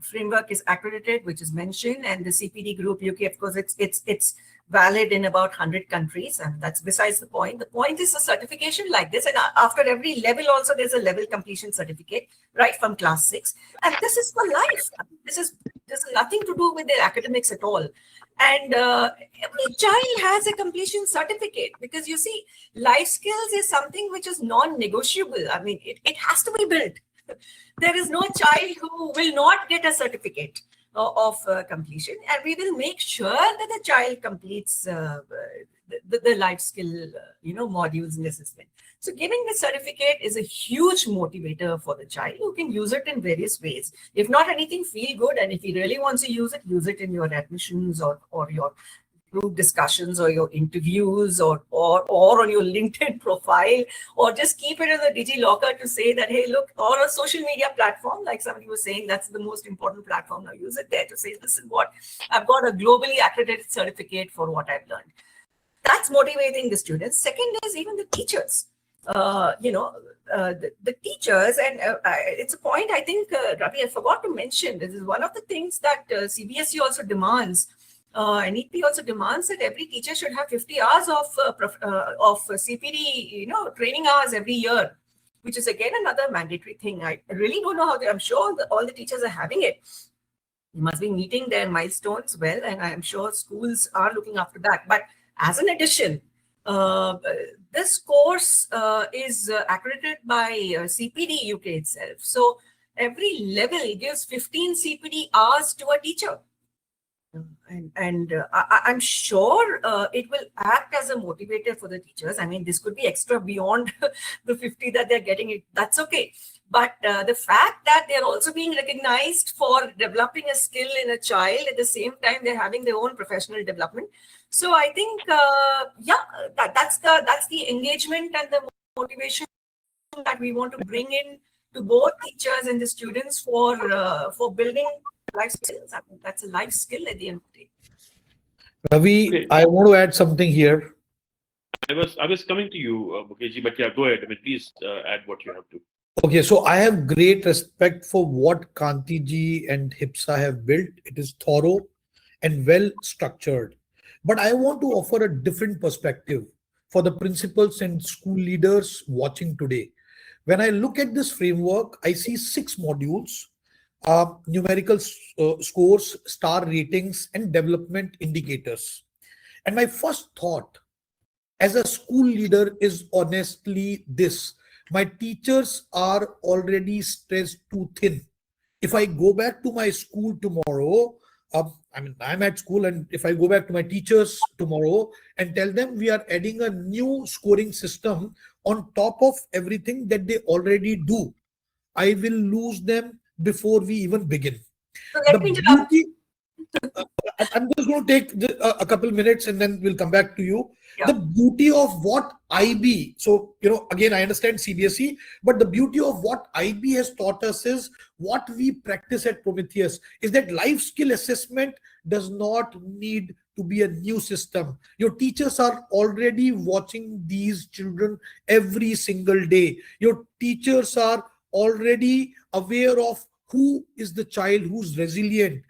framework is accredited, which is mentioned, and the CPD group UK, of course, it's valid in about 100 countries, and that's besides the point. The point is a certification like this, and after every level also there's a level completion certificate, right from class 6, and this is for life. This is nothing to do with their academics at all. And every child has a completion certificate, because you see, life skills is something which is non-negotiable. I mean, it has to be built. There is no child who will not get a certificate of completion, and we will make sure that the child completes the life skill, modules in the assessment. So giving the certificate is a huge motivator for the child, who can use it in various ways. If not anything, feel good, and if he really wants to use it in your admissions or your group discussions or your interviews or on your LinkedIn profile, or just keep it in the DigiLocker to say that, hey, look, or a social media platform, like somebody was saying, that's the most important platform. Now use it there to say, listen, what I've got a globally accredited certificate for what I've learned. That's motivating the students. Second is even the teachers. The teachers, and it's a point I think, Ravi, I forgot to mention. This is one of the things that CBSE also demands. NEP also demands that every teacher should have 50 hours of CPD, training hours every year, which is again another mandatory thing. I really don't know how I'm sure all the teachers are having it. You must be meeting their milestones well, and I'm sure schools are looking after that. But as an addition, this course is accredited by CPD UK itself. So every level gives 15 CPD hours to a teacher. I'm sure it will act as a motivator for the teachers. I mean, this could be extra beyond the 50 that they're getting. That's okay. But the fact that they're also being recognized for developing a skill in a child, at the same time, they're having their own professional development. So I think, that's the engagement and the motivation that we want to bring in to both teachers and the students for building life skills. I mean, that's a life skill at the end of the day. Ravi, Okay. I want to add something here. I was coming to you, Mukesh, but yeah, go ahead. I mean, please add what you have to. Okay, so I have great respect for what Kanthi ji and HIPSA have built. It is thorough and well structured. But I want to offer a different perspective for the principals and school leaders watching today. When I look at this framework, I see 6 modules: numerical scores, star ratings, and development indicators. And my first thought as a school leader is honestly this: my teachers are already stressed too thin. If I go back to my school tomorrow, I'm at school, and if I go back to my teachers tomorrow and tell them we are adding a new scoring system on top of everything that they already do, I will lose them before we even begin. So let me interrupt. I'm just going to take a couple minutes and then we'll come back to you. Yeah. The beauty of what IB, so, again, I understand CBSE, but the beauty of what IB has taught us is what we practice at Prometheus is that life skill assessment does not need to be a new system. Your teachers are already watching these children every single day. Your teachers are already aware of who is the child who's resilient.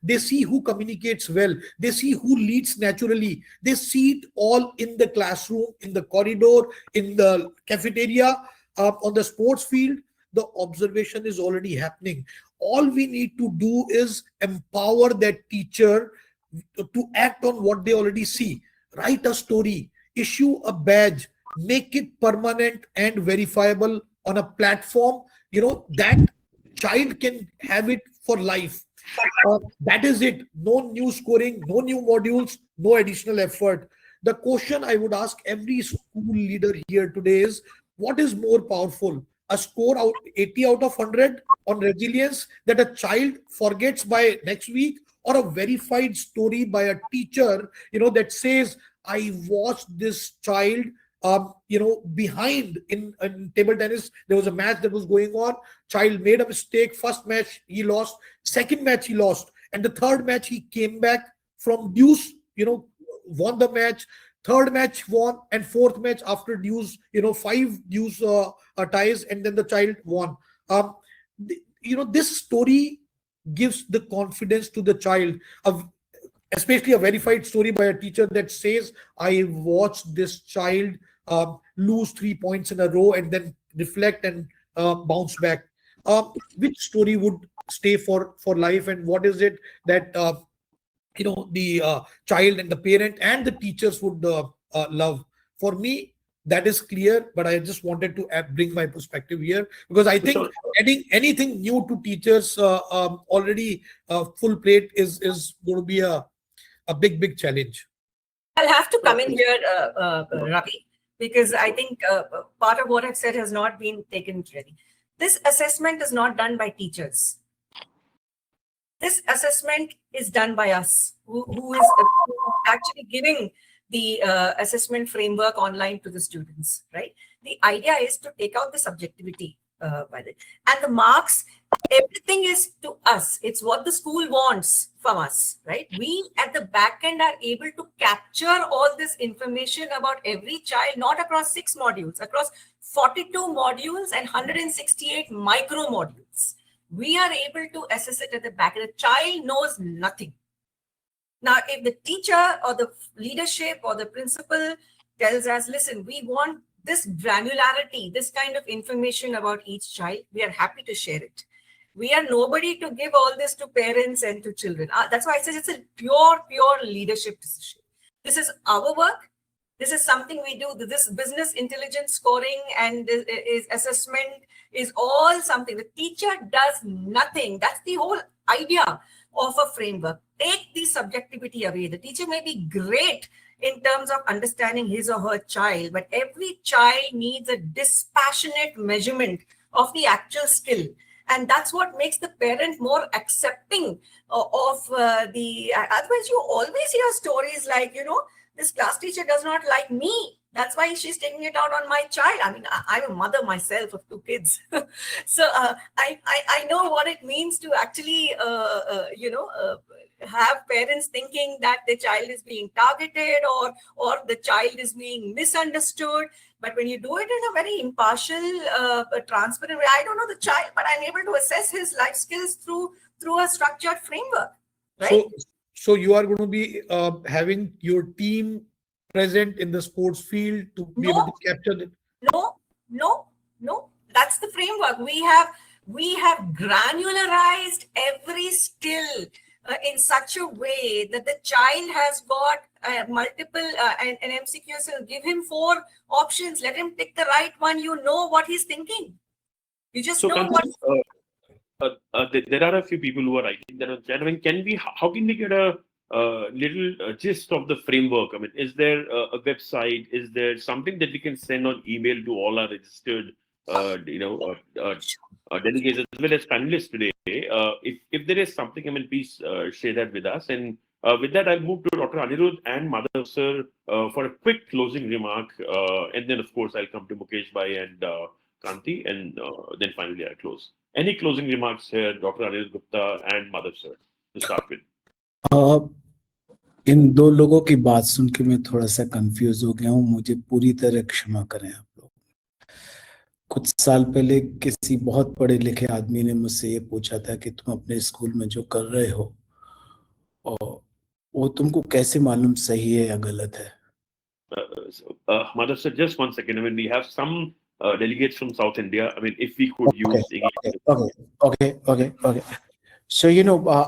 They see who communicates well. They see who leads naturally. They see it all in the classroom, in the corridor, in the cafeteria, on the sports field. The observation is already happening. All we need to do is empower that teacher to act on what they already see. Write a story, issue a badge, make it permanent and verifiable on a platform, that child can have it for life. That is it. No new scoring, no new modules, no additional effort. The question I would ask every school leader here today is, what is more powerful? A score 80 out of 100 on resilience that a child forgets by next week, or a verified story by a teacher, that says, I watched this child behind in table tennis. There was a match that was going on. Child made a mistake. First match he lost. Second match he lost. And the third match he came back from deuce, won the match. Third match won, and fourth match after deuce, 5 deuce ties, and then the child won. This story gives the confidence to the child, especially a verified story by a teacher that says, I watched this child lose 3 points in a row and then reflect and bounce back. Which story would stay for life, and what is it that the child and the parent and the teachers would love? For me, that is clear, but I just wanted to bring my perspective here, because I think adding anything new to teachers already full plate is going to be a big challenge. I'll have to come in here, Ravi, because I think part of what I've said has not been taken clearly. This assessment is not done by teachers. This assessment is done by us, who is actually giving the assessment framework online to the students, right? The idea is to take out the subjectivity by it. And the marks, everything is to us. It's what the school wants from us, right? We at the back end are able to capture all this information about every child, not across 6 modules, across 42 modules and 168 micro modules. We are able to assess it at the back end. The child knows nothing. Now, if the teacher or the leadership or the principal tells us, listen, we want this granularity, this kind of information about each child, we are happy to share it. We are nobody to give all this to parents and to children. That's why I said it's a pure leadership decision. This is our work. This is something we do. This business intelligence scoring and is assessment is all something. The teacher does nothing. That's the whole idea of a framework. Take the subjectivity away. The teacher may be great in terms of understanding his or her child, but every child needs a dispassionate measurement of the actual skill. And that's what makes the parent more accepting of the, otherwise you always hear stories like, this class teacher does not like me. That's why she's taking it out on my child. I mean, I'm a mother myself of 2 kids. So I know what it means to actually, have parents thinking that the child is being targeted or the child is being misunderstood. But when you do it in a very impartial, transparent way, I don't know the child, but I'm able to assess his life skills through a structured framework. Right? So you are going to be having your team present in the sports field to be able to capture it? No. That's the framework. We have granularized every skill in such a way that the child has got multiple an MCQ. So give him 4 options. Let him pick the right one. You know what he's thinking. You just know Kanthi, what. There are a few people who are writing that on chat. I mean, how can we get a little gist of the framework? I mean, is there a website? Is there something that we can send on email to all our registered, delegates as well as panelists today? If there is something, I mean, please share that with us. And with that, I'll move to Dr. Anirudh and Madhav sir for a quick closing remark. And then, of course, I'll come to Mukesh bhai and Kanthi, and then finally I'll close. Any closing remarks here, Dr. Anirudh Gupta and Madhav sir, to start with? इन 2 लोगों की बात सुन के मैं थोड़ा सा confuse हो गया हूँ. मुझे पूरी तरह क्षमा करें आप लोग. कुछ साल पहले किसी बहुत पढ़े लिखे आदमी ने मुझसे ये पूछा था कि तुम अपने स्कूल में जो कर रहे हो और वो तुमको कैसे मालूम सही है या गलत है. Madhav sir, just 1 second. I mean, we have some delegates from South India. I mean, if we could use Okay. So,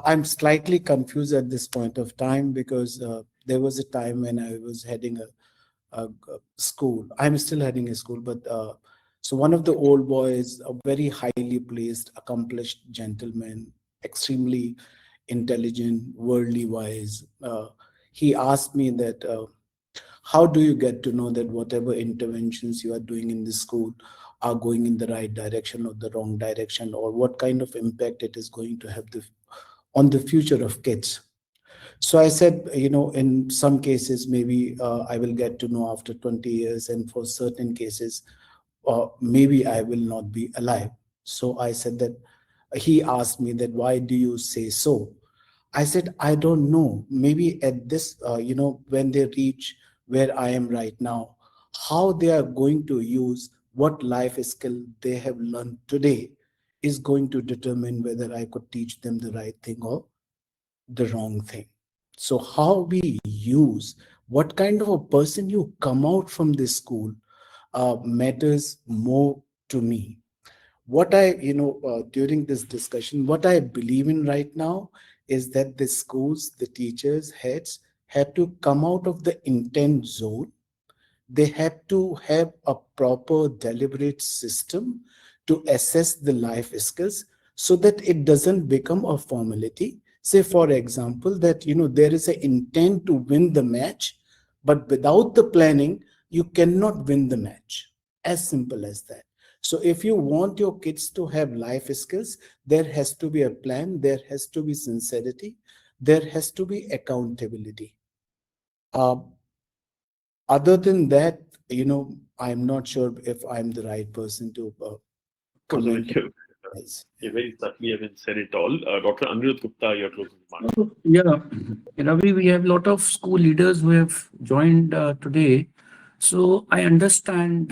I'm slightly confused at this point of time because there was a time when I was heading a school. I'm still heading a school, but so one of the old boys, a very highly placed, accomplished gentleman, extremely intelligent, worldly wise, he asked me that, how do you get to know that whatever interventions you are doing in the school are going in the right direction or the wrong direction, or what kind of impact it is going to have on the future of kids? So I said, in some cases, maybe I will get to know after 20 years, and for certain cases, maybe I will not be alive. So I said that, he asked me that, why do you say so? I said, I don't know. Maybe at this, when they reach where I am right now, how they are going to use what life skill they have learned today is going to determine whether I could teach them the right thing or the wrong thing. So how we use, what kind of a person you come out from this school matters more to me. What I, during this discussion, what I believe in right now is that the schools, the teachers, heads have to come out of the intent zone. They have to have a proper deliberate system to assess the life skills so that it doesn't become a formality. Say, for example, that, there is an intent to win the match, but without the planning, you cannot win the match. As simple as that. So if you want your kids to have life skills, there has to be a plan, there has to be sincerity, there has to be accountability. Other than that, I'm not sure if I'm the right person to comment. You very subtly haven't said it all. Dr. Anirudh Gupta, your closing remarks. Yeah, Ravi, we have a lot of school leaders who have joined today. So I understand,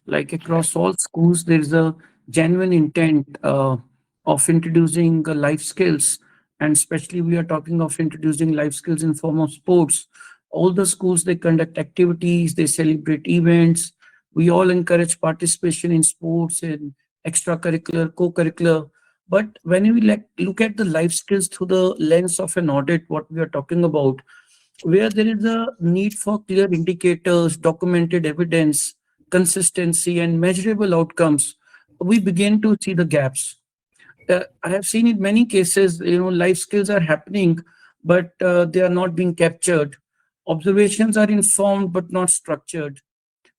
like across all schools, there is a genuine intent of introducing life skills, and especially we are talking of introducing life skills in form of sports. All the schools, they conduct activities, they celebrate events. We all encourage participation in sports and extracurricular, co-curricular. But when we look at the life skills through the lens of an audit, what we are talking about, where there is a need for clear indicators, documented evidence, consistency, and measurable outcomes, we begin to see the gaps. I have seen in many cases, life skills are happening, but they are not being captured. Observations are informed, but not structured.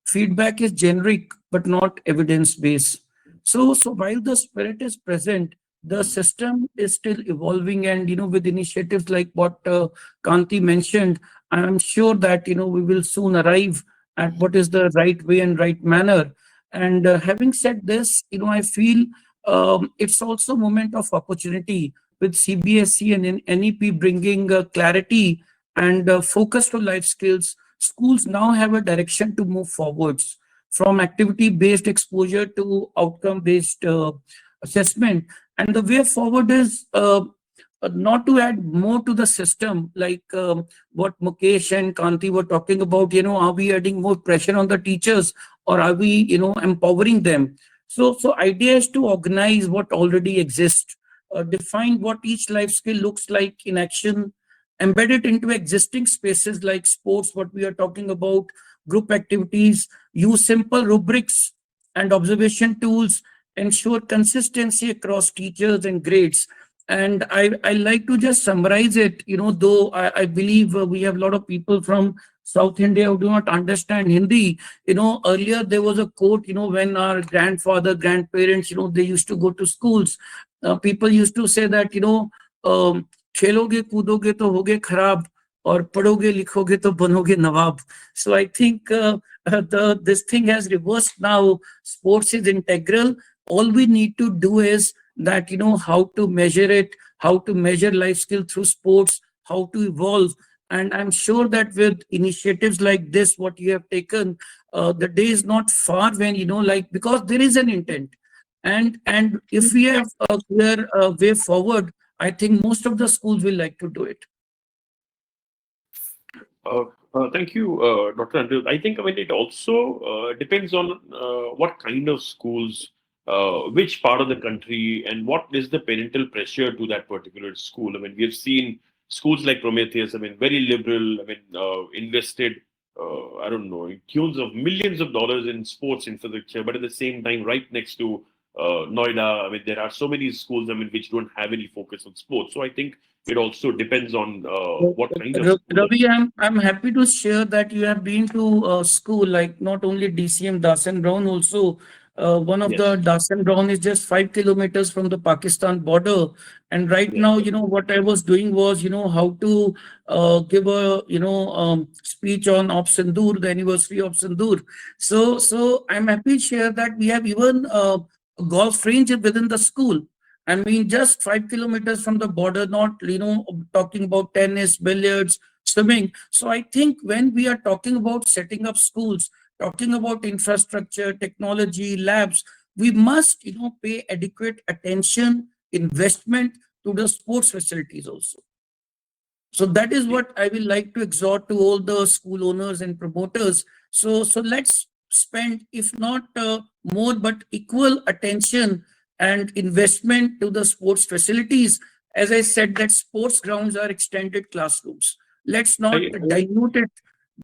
Feedback is generic, but not evidence-based. So while the spirit is present, the system is still evolving, and with initiatives like what Kanthi mentioned, I am sure that we will soon arrive at what is the right way and right manner. And having said this, I feel it's also a moment of opportunity with CBSE and NEP bringing clarity and focus to life skills. Schools now have a direction to move forwards from activity-based exposure to outcome-based assessment. And the way forward is not to add more to the system, like what Mukesh and Kanthi were talking about. Are we adding more pressure on the teachers, or are we, empowering them? So idea is to organize what already exists, define what each life skill looks like in action, embed it into existing spaces like sports, what we are talking about, group activities, use simple rubrics and observation tools, ensure consistency across teachers and grades. And I like to just summarize it, though I believe we have a lot of people from South India who do not understand Hindi. Earlier there was a quote, when our grandfather, grandparents, they used to go to schools. People used to say that, खेलोगे कूदोगे तो होगे खराब और पढ़ोगे लिखोगे तो बनोगे नवाब. So I think this thing has reversed now. Sports is integral. All we need to do is that, how to measure it, how to measure life skill through sports, how to evolve. And I'm sure that with initiatives like this, what you have taken, the day is not far when, because there is an intent. And if we have a clear way forward, I think most of the schools will like to do it. Thank you, Dr. Anirudh. I think, it also depends on what kind of schools, which part of the country, and what is the parental pressure to that particular school. We have seen schools like Prometheus, very liberal, invested, I don't know, tunes of millions of dollars in sports infrastructure, but at the same time, right next to Noida, there are so many schools, which don't have any focus on sports. So I think it also depends on what kind of. Ravi, I'm happy to share that you have been to school, like not only DCM Dasan Brown, also one of the Dasan Brown is just 5 kilometers from the Pakistan border. And right now, what I was doing was, how to give a, speech on Op Sindoor, the anniversary of Sindoor. So I'm happy to share that we have even golf range within the school. Just 5 kilometers from the border, not, talking about tennis, billiards, swimming. So I think when we are talking about setting up schools, talking about infrastructure, technology, labs, we must, pay adequate attention, investment to the sports facilities also. So that is what I will like to exhort to all the school owners and promoters. So let's spend, if not more, but equal attention and investment to the sports facilities. As I said, that sports grounds are extended classrooms. Let's not dilute it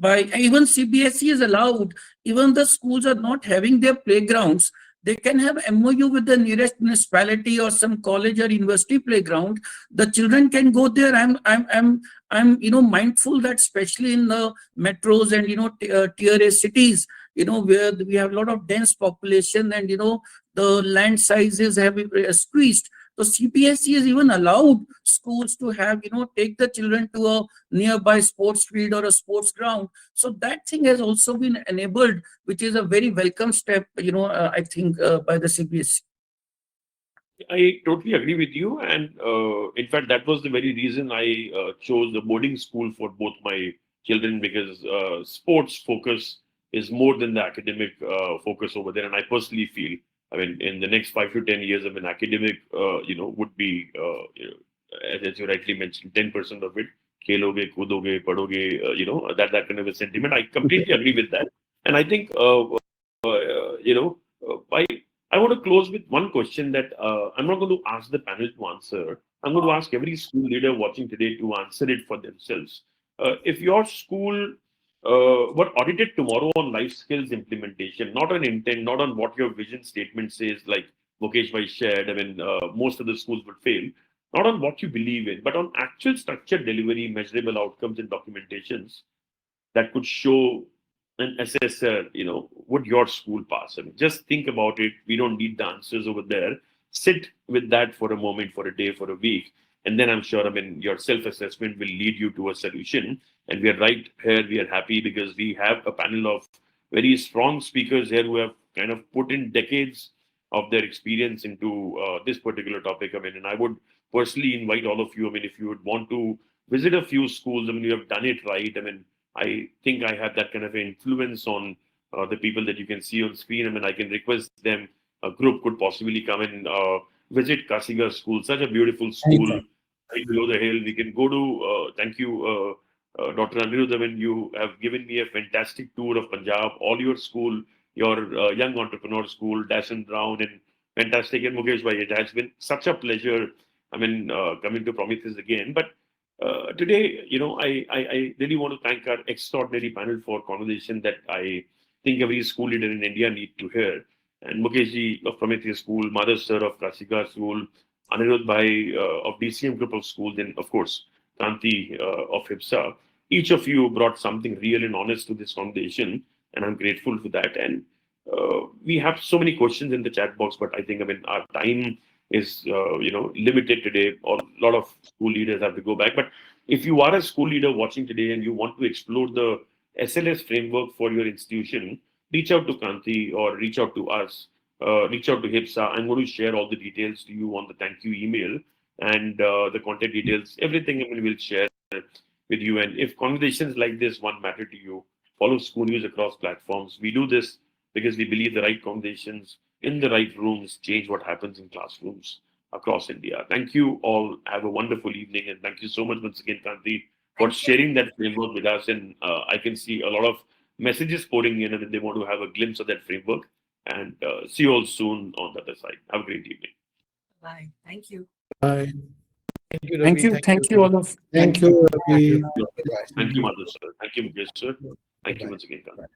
by, even CBSE is allowed, even the schools are not having their playgrounds, they can have MOU with the nearest municipality or some college or university playground. The children can go there. I'm mindful that especially in the metros and tier A cities, where we have a lot of dense population and the land sizes have squeezed. So CBSE has even allowed schools to have, take the children to a nearby sports field or a sports ground. So that thing has also been enabled, which is a very welcome step, I think by the CBSE. I totally agree with you. And in fact, that was the very reason I chose the boarding school for both my children, because sports focus is more than the academic focus over there. And I personally feel, I mean, in the next 5 to 10 years, I mean, academic, would be, as you rightly mentioned, 10% of it. Kheloge, kudoge, padoge, that kind of a sentiment. I completely agree with that. And I think, I want to close with one question that I'm not going to ask the panel to answer. I'm going to ask every school leader watching today to answer it for themselves. If your school were audited tomorrow on life skills implementation, not on intent, not on what your vision statement says, like Mukesh bhai shared, I mean, most of the schools would fail, not on what you believe in, but on actual structured delivery, measurable outcomes and documentations that could show an assessor, would your school pass? I mean, just think about it. We don't need the answers over there. Sit with that for a moment, for a day, for a week. And then I'm sure, I mean, your self-assessment will lead you to a solution. And we are right here. We are happy because we have a panel of very strong speakers here who have kind of put in decades of their experience into this particular topic. I mean, and I would personally invite all of you, I mean, if you would want to visit a few schools, I mean, you have done it right. I mean, I think I have that kind of influence on the people that you can see on screen. I mean, I can request them, a group could possibly come and visit Kasiga school, such a beautiful school right below the hill. We can go to, thank you, Dr. Anirudh, I mean, you have given me a fantastic tour of Punjab, all your school, your young entrepreneur school, Dash and Brown, and fantastic. And Mukesh bhai, it has been such a pleasure, I mean, coming to Prometheus again. But today, I really want to thank our extraordinary panel for conversation that I think every school leader in India need to hear. And Mukesh ji of Prometheus School, Madhav sir of Kasiga School, Anirudh bhai of DCM group of schools, and of course, Kanthi of HIPSA. Each of you brought something real and honest to this conversation, and I'm grateful for that. And we have so many questions in the chat box, but I think, I mean, our time is limited today. A lot of school leaders have to go back. But if you are a school leader watching today and you want to explore the SLS framework for your institution, reach out to Kanthi or reach out to us, reach out to HIPSA. I'm going to share all the details to you on the thank you email and the contact details. Everything I mean, we'll share with you. And if conversations like this one matter to you, follow ScooNews across platforms. We do this because we believe the right conversations in the right rooms change what happens in classrooms across India. Thank you all. Have a wonderful evening. And thank you so much once again, Kanthi, for sharing that framework with us. And I can see a lot of messages pouring in and they want to have a glimpse of that framework. And see you all soon on the other side. Have a great evening. Bye. Thank you. Bye. Thank you, Ravi. Thank you all of. Thank you, Ravi. Thank you, Madhav sir. Thank you, Mukesh sir. Thank you once again, Kanthi.